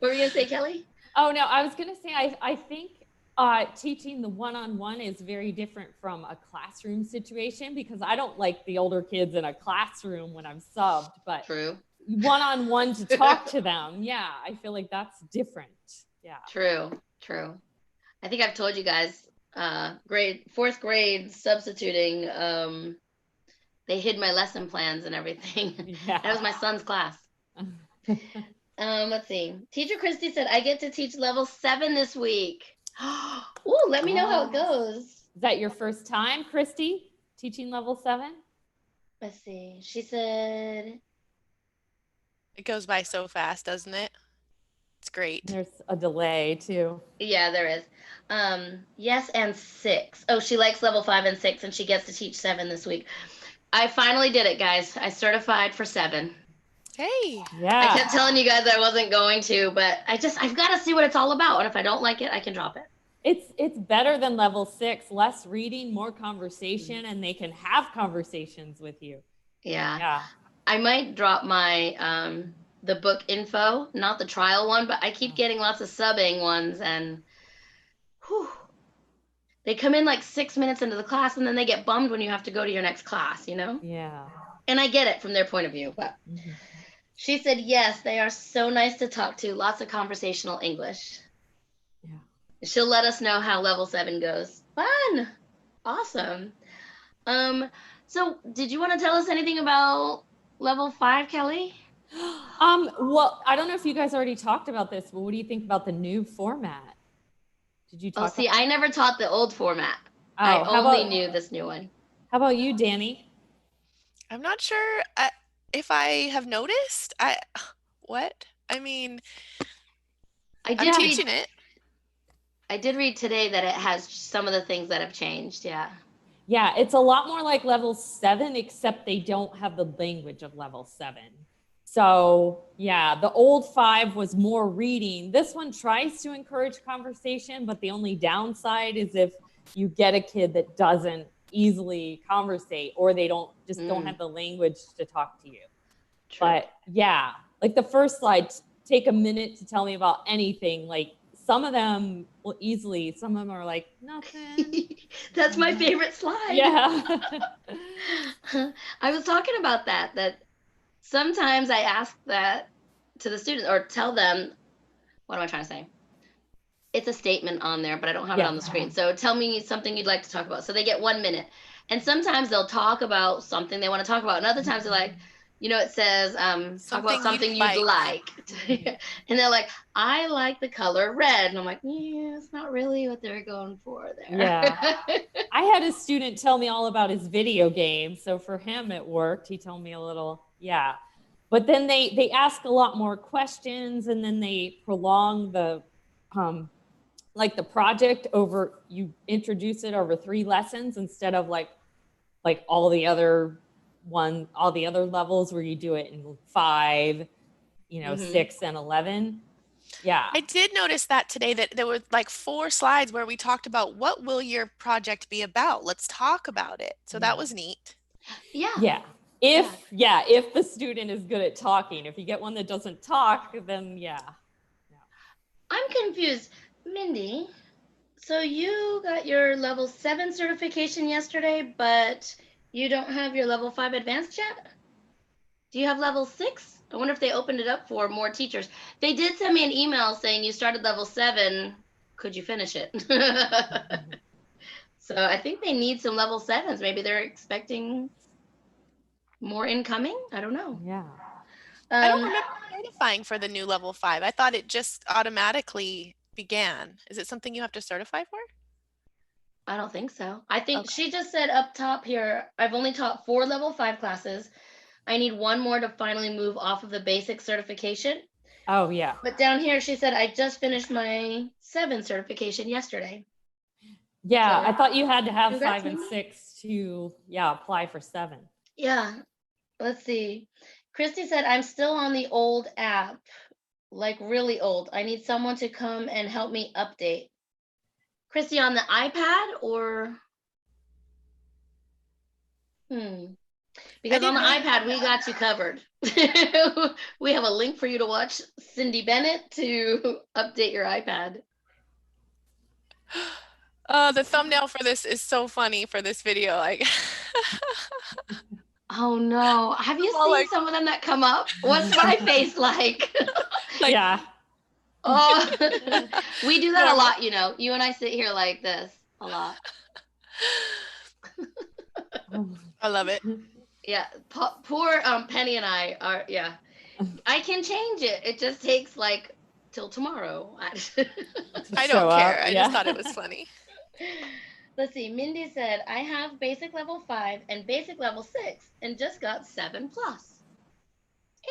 were you going to say, Kelly? Oh, no, I was going to say, I think teaching the one-on-one is very different from a classroom situation, because I don't like the older kids in a classroom when I'm subbed, but True. One-on-one to talk to them. Yeah, I feel like that's different. Yeah. True. I think I've told you guys, 4th grade substituting, they hid my lesson plans and everything. Yeah. That was my son's class. Let's see. Teacher Christy said, I get to teach level 7 this week. Ooh, let me know how it goes. Is that your first time, Christy, teaching level 7? Let's see. She said... It goes by so fast, doesn't it? It's great. There's a delay, too. Yeah, there is. Yes, and 6. Oh, she likes level 5 and 6, and she gets to teach 7 this week. I finally did it, guys. I certified for 7. Hey. Yeah. I kept telling you guys I wasn't going to, but I've got to see what it's all about. And if I don't like it, I can drop it. It's better than level 6, less reading, more conversation, and they can have conversations with you. Yeah. I might drop my the book info, not the trial one, but I keep getting lots of subbing ones, and whew, they come in like 6 minutes into the class, and then they get bummed when you have to go to your next class, you know? Yeah. And I get it from their point of view, but she said, yes, they are so nice to talk to. Lots of conversational English. Yeah. She'll let us know how level 7 goes. Fun. Awesome. So did you want to tell us anything about level 5, Kelly? Well, I don't know if you guys already talked about this, but what do you think about the new format? Did you talk? Oh, see, I never taught the old format. Oh, I only knew this new one. How about you, Danny? I'm not sure if I have noticed. What? I mean, I'm teaching it. I did read today that it has some of the things that have changed. Yeah. Yeah, it's a lot more like level 7, except they don't have the language of level 7. So yeah, the old 5 was more reading. This one tries to encourage conversation, but the only downside is if you get a kid that doesn't easily conversate, or they don't have the language to talk to you. True. But yeah, like the first slide, take a minute to tell me about anything. Like some of them will easily, some of them are like, nothing. That's my favorite slide. Yeah. I was talking about that sometimes I ask that to the students, or tell them, what am I trying to say? It's a statement on there, but I don't have it on the screen. So tell me something you'd like to talk about. So they get 1 minute. And sometimes they'll talk about something they want to talk about. And other times they're like, you know, it says, talk about something you'd like. And they're like, I like the color red. And I'm like, yeah, it's not really what they're going for there. Yeah. I had a student tell me all about his video game. So for him, it worked. He told me a little, yeah. But then they ask a lot more questions, and then they prolong the, like the project over, you introduce it over 3 lessons instead of like all the other levels where you do it in 5, 6 and 11. Yeah. I did notice that today, that there were like 4 slides where we talked about what will your project be about? Let's talk about it. So that was neat. Yeah. Yeah. If the student is good at talking. If you get one that doesn't talk, then yeah. I'm confused. Mindy, so you got your level 7 certification yesterday, but you don't have your level 5 advanced yet? Do you have level 6? I wonder if they opened it up for more teachers. They did send me an email saying you started level 7. Could you finish it? So I think they need some level 7s. Maybe they're expecting more incoming. I don't know. Yeah. I don't remember certifying for the new level 5. I thought it just automatically began. Is it something you have to certify for? I don't think so. I think she just said up top here, I've only taught 4 level 5 classes. I need 1 more to finally move off of the basic certification. Oh, yeah. But down here, she said, I just finished my 7 certification yesterday. Yeah, so, I thought you had to have 5 and 6 to, apply for 7. Yeah. Let's see. Christy said, I'm still on the old app, like really old. I need someone to come and help me update. Christy, on the iPad or? Because on the iPad, we got you covered. We have a link for you to watch Cindy Bennett to update your iPad. The thumbnail for this is so funny for this video. Like, oh no. Have you seen some of them that come up? What's my face like? Yeah. Oh, we do that a lot, you know. You and I sit here like this a lot. I love it. Yeah, poor Penny and I are, I can change it. It just takes like till tomorrow. I don't care. I just thought it was funny. Let's see. Mindy said, I have basic level 5 and basic level 6 and just got 7+.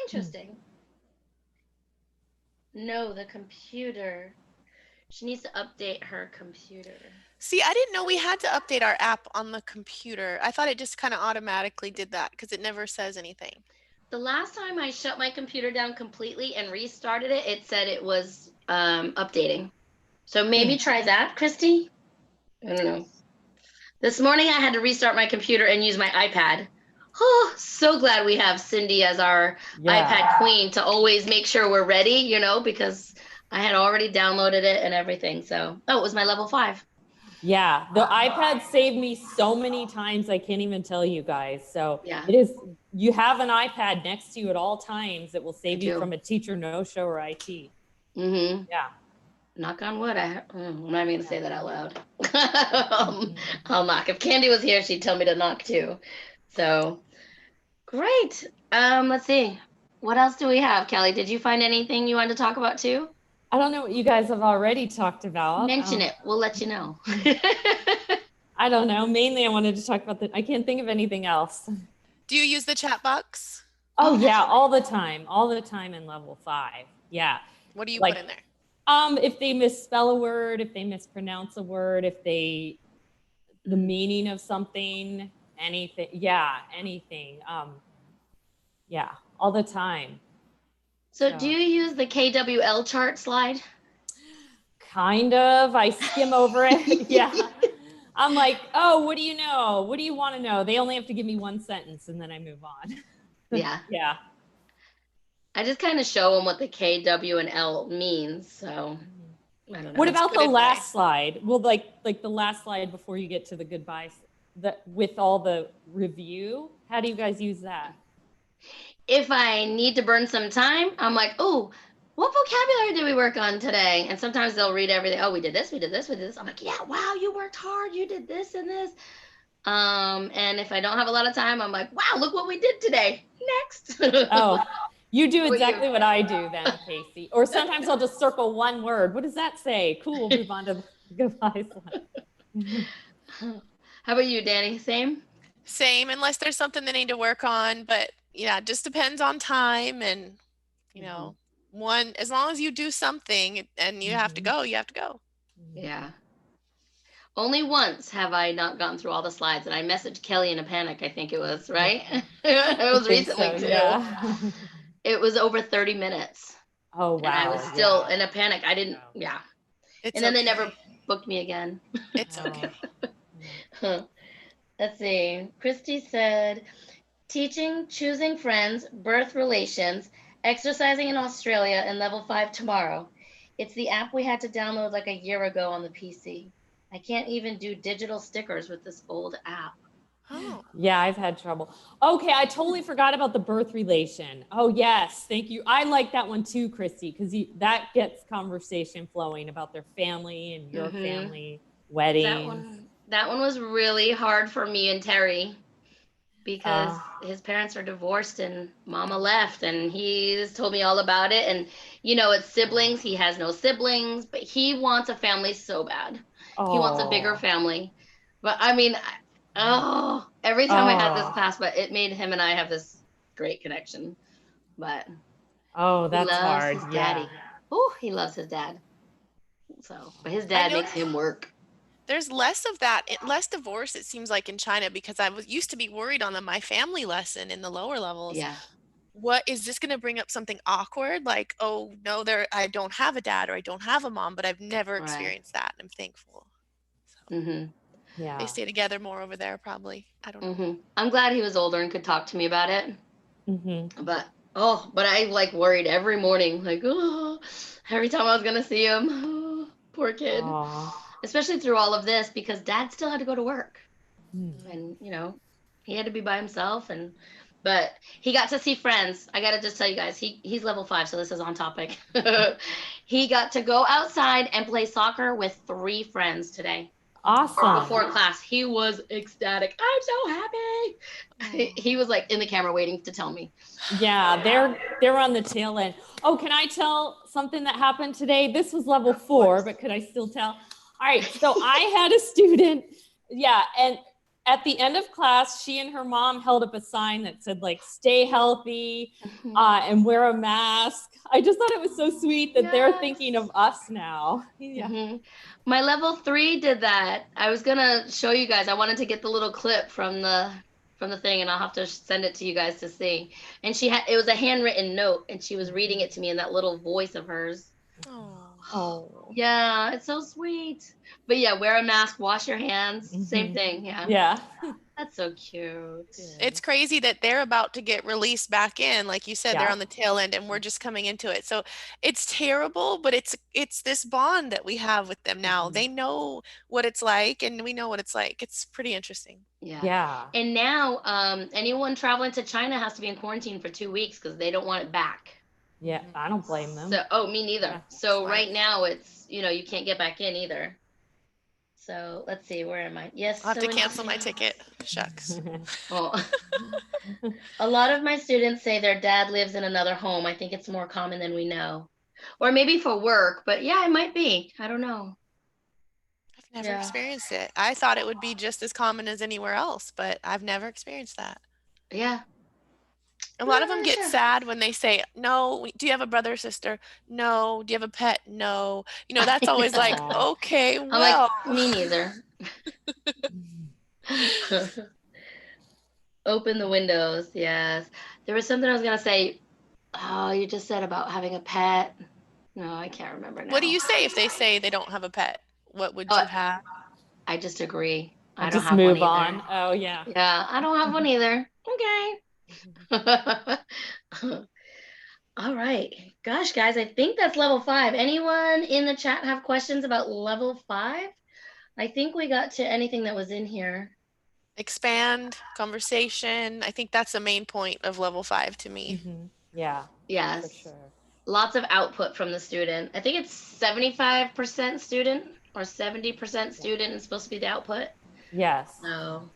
Interesting. No, the computer. She needs to update her computer. See, I didn't know we had to update our app on the computer. I thought it just kind of automatically did that because it never says anything. The last time I shut my computer down completely and restarted it, it said it was updating. So maybe try that, Christy. I don't know. This morning I had to restart my computer and use my iPad Oh, so glad we have Cindy as our iPad queen to always make sure we're ready, because I had already downloaded it and everything. So, it was my level 5. Yeah, the iPad saved me so many times I can't even tell you guys. So Yeah. it is, you have an iPad next to you at all times that will save you do. from a teacher no-show or IT. Mm-hmm. Yeah. Knock on wood. I'm not even gonna say that out loud. I'll knock. If Candy was here, she'd tell me to knock too. So great. Let's see. What else do we have, Kelly? Did you find anything you wanted to talk about too? I don't know what you guys have already talked about. Mention it. We'll let you know. I don't know. Mainly I wanted to talk about I can't think of anything else. Do you use the chat box? Oh yeah, all the time in level 5. Yeah. What do you put in there? If they misspell a word, if they mispronounce a word, the meaning of something, anything. Yeah, anything. Yeah, all the time. So do you use the KWL chart slide? Kind of. I skim over it. Yeah. I'm like, oh, what do you know? What do you want to know? They only have to give me one sentence and then I move on. Yeah. Yeah. I just kind of show them what the K, W, and L means. So I don't know. What about the last slide? Well, like the last slide before you get to the goodbye, with all the review, how do you guys use that? If I need to burn some time, I'm like, oh, what vocabulary did we work on today? And sometimes they'll read everything. Oh, we did this, we did this, we did this. I'm like, yeah, wow, you worked hard. You did this and this. And if I don't have a lot of time, I'm like, wow, look what we did today. Next. Oh, you do exactly what I do then, Casey. Or sometimes I'll just circle one word. What does that say? Cool, we'll move on to the goodbye slide. How about you, Danny? Same? Same, unless there's something they need to work on. But yeah, it just depends on time and, as long as you do something and you have to go, you have to go. Yeah. Only once have I not gone through all the slides, and I messaged Kelly in a panic, I think it was, right? It was recently too. Yeah. It was over 30 minutes. Oh, wow. And I was still in a panic. I didn't, It's and then they never booked me again. It's okay. Let's see. Christy said, teaching, choosing friends, birth relations, exercising in Australia, and level 5 tomorrow. It's the app we had to download like a year ago on the PC. I can't even do digital stickers with this old app. Oh. Yeah, I've had trouble. Okay, I totally forgot about the birth relation. Oh, yes, thank you. I like that one too, Christy, because that gets conversation flowing about their family and your family, weddings. That one was really hard for me and Terry because his parents are divorced and mama left, and he's told me all about it. And, it's siblings. He has no siblings, but he wants a family so bad. He wants a bigger family. But I mean, every time I had this class, but it made him and I have this great connection. But that's hard. His daddy. Oh, he loves his dad. So, but his dad makes him work. There's less of that, less divorce, it seems like, in China, because I used to be worried on my family lesson in the lower levels. Yeah. What is this going to bring up something awkward? Like, oh no, I don't have a dad or I don't have a mom, but I've never experienced that. I'm thankful. So yeah, they stay together more over there, probably. I don't know. I'm glad he was older and could talk to me about it. But I worried every morning, every time I was gonna see him. Poor kid. Especially through all of this, because dad still had to go to work, and he had to be by himself, but he got to see friends. I gotta just tell you guys, he's level 5, so this is on topic. He got to go outside and play soccer with 3 friends today. Awesome. Before class, he was ecstatic. I'm so happy. He was in the camera waiting to tell me. Yeah, they're on the tail end. Oh, can I tell something that happened today? This was level 4, but could I still tell? All right, so I had a student, and at the end of class, she and her mom held up a sign that said stay healthy and wear a mask. I just thought it was so sweet that they're thinking of us now. Yeah. My level 3 did that. I was gonna show you guys. I wanted to get the little clip from the thing, and I'll have to send it to you guys to see. And it was a handwritten note, and she was reading it to me in that little voice of hers. Oh. Yeah, it's so sweet. But yeah, wear a mask, wash your hands, same thing. Yeah. Yeah. That's so cute. It's crazy that they're about to get released back in. Like you said, they're Yeah. on the tail end and we're just coming into it. So it's terrible, but it's this bond that we have with them now. Mhm. They know what it's like and we know what it's like. It's pretty interesting. Yeah. Yeah. And now anyone traveling to China has to be in quarantine for 2 weeks because they don't want it back. Yeah. I don't blame them. So, me neither. Yeah. So Smart. right now it's, you can't get back in either. So let's see, where am I? Yes. I'll have so to cancel my interesting. ticket. Shucks. Oh. A lot of my students say their dad lives in another home. I think it's more common than we know. Or maybe for work, but yeah, it might be. I don't know. I've never Yeah. experienced it. I thought it would be just as common as anywhere else, but I've never experienced that. Yeah. A lot of Not them really get sure. sad when they say, no, do you have a brother or sister? No. Do you have a pet? No. That's always like, Aw. okay, I'm well. like, me neither. Open the windows. Yes. There was something I was going to say. Oh, you just said about having a pet. No, I can't remember now. What do you say if they say they don't have a pet? What would you have? I just agree. I don't just have move one either. on. Oh yeah. Yeah, I don't have one either. Okay. All right. Gosh, guys, I think that's level 5. Anyone in the chat have questions about level 5? I think we got to anything that was in here. Expand conversation. I think that's the main point of level 5 to me. Mhm. Yeah. Yes. For sure. Lots of output from the student. I think it's 75% student or 70% student is supposed to be the output. Yes. So,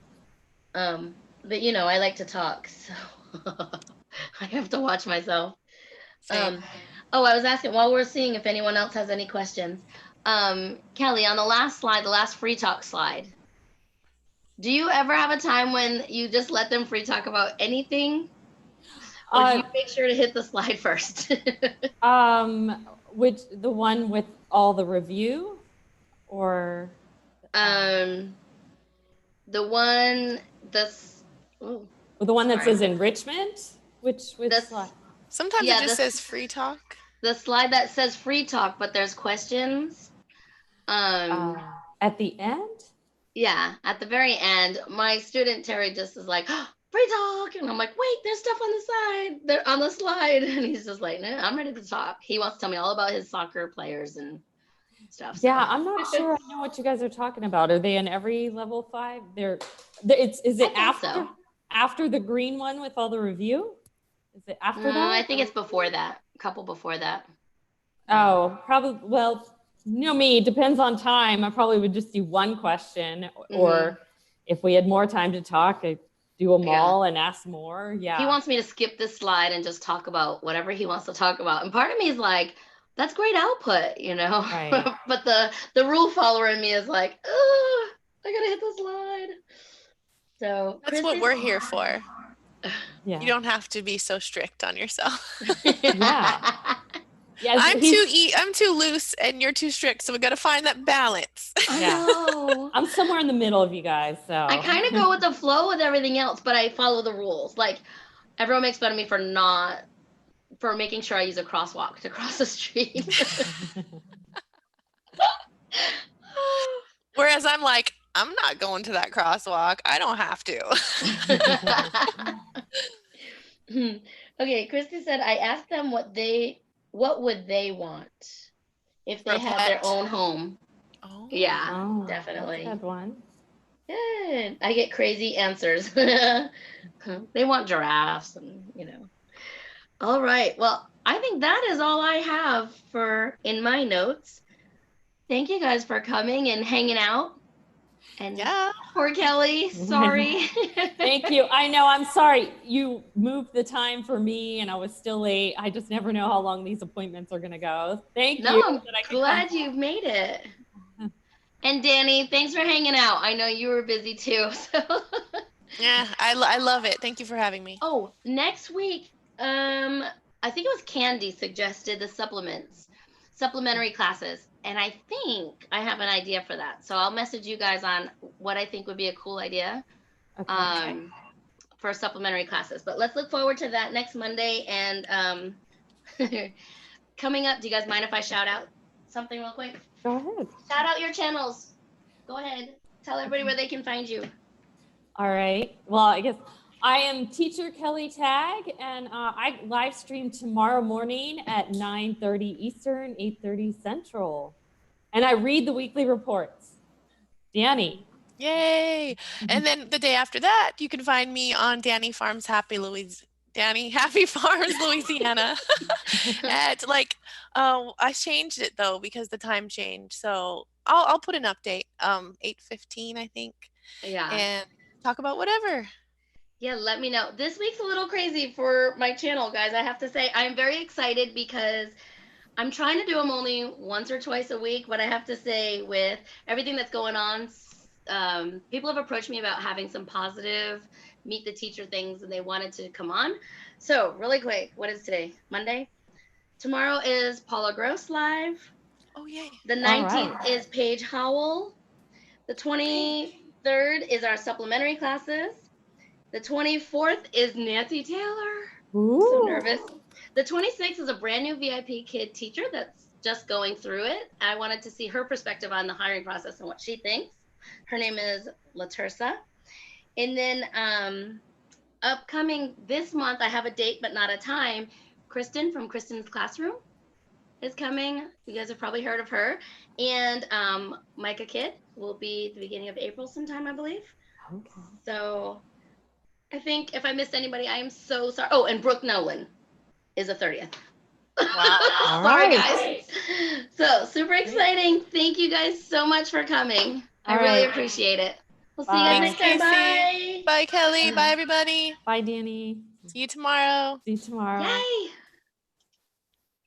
but I like to talk, so I have to watch myself. Same. Oh, I was asking while we're seeing if anyone else has any questions. Kelly, on the last slide, the last free talk slide, do you ever have a time when you just let them free talk about anything? Or do you make sure to hit the slide first? Which the one with all the review, or the one that's the one that says enrichment? Which slide? Sometimes it just says free talk. The slide that says free talk, but there's questions. At the end? Yeah, at the very end, my student Terry just is like, oh, free talk, and I'm like, wait, there's stuff on the side. They're on the slide, and he's just like, no, I'm ready to talk. He wants to tell me all about his soccer players and stuff. So. Yeah, I'm not sure I know what you guys are talking about. Are they in every level 5? Is it after the green one with all the review? Is it after that? I think it's before that. A couple before that. Oh, probably. Well, me, it depends on time. I probably would just do one question, or if we had more time to talk, I'd do them all and ask more. Yeah. He wants me to skip this slide and just talk about whatever he wants to talk about. And part of me is like, that's great output, Right. But the rule follower in me is like, oh, I gotta hit the slide. So that's what we're here for. Yeah. You don't have to be so strict on yourself. Yeah. Yes, I'm too loose and you're too strict, so we got to find that balance. I know. I'm somewhere in the middle of you guys, so I kind of go with the flow with everything else, but I follow the rules. Like everyone makes fun of me for making sure I use a crosswalk to cross the street. Whereas I'm like, I'm not going to that crosswalk. I don't have to. Okay, Christy said, I asked them what would they want if they had their own home. Oh. Yeah, definitely. That's a good one. Good. I get crazy answers. They want giraffes and, All right. Well, I think that is all I have in my notes. Thank you guys for coming and hanging out. And poor Kelly, sorry. Thank you. I know, I'm sorry. You moved the time for me and I was still late. I just never know how long these appointments are going to go. Thank you. No, I'm glad you've made it. And Danny, thanks for hanging out. I know you were busy too. So. Yeah, I love it. Thank you for having me. Oh, next week, I think it was Candy suggested the supplementary classes. And I think I have an idea for that. So I'll message you guys on what I think would be a cool idea for supplementary classes. But let's look forward to that next Monday. And coming up, do you guys mind if I shout out something real quick? Go ahead. Shout out your channels. Go ahead. Tell everybody where they can find you. All right. Well, I guess I am teacher Kelly Tagg, and I live stream tomorrow morning at 9:30 Eastern, 8:30 Central. And I read the weekly reports. Danny. Yay. And then the day after that, you can find me on Danny Farms Happy Farms, Louisiana. At like, I changed it though because the time changed. So I'll put an update, 8:15, I think. Yeah. And talk about whatever. Yeah, let me know. This week's a little crazy for my channel, guys. I have to say, I'm very excited because I'm trying to do them only once or twice a week, but I have to say, with everything that's going on, people have approached me about having some positive meet the teacher things, and they wanted to come on. So really quick, what is today? Monday? Tomorrow is Paula Gross live. Oh, yay. The 19th is Paige Howell. The 23rd is our supplementary classes. The 24th is Nancy Taylor. Ooh. I'm so nervous. The 26th is a brand new VIPKid teacher that's just going through it. I wanted to see her perspective on the hiring process and what she thinks. Her name is Latersa. And then upcoming this month, I have a date but not a time. Kristen from Kristen's Classroom is coming. You guys have probably heard of her. And VIPKid will be the beginning of April sometime, I believe. Okay. So I think if I missed anybody, I am so sorry. Oh, and Brooke Nolan is the 30th. Wow. Sorry, guys. So super exciting. Thank you guys so much for coming. I really appreciate it. We'll see you guys next time. Bye. Bye, Kelly. Bye, everybody. Bye, Danny. See you tomorrow. See you tomorrow. Yay.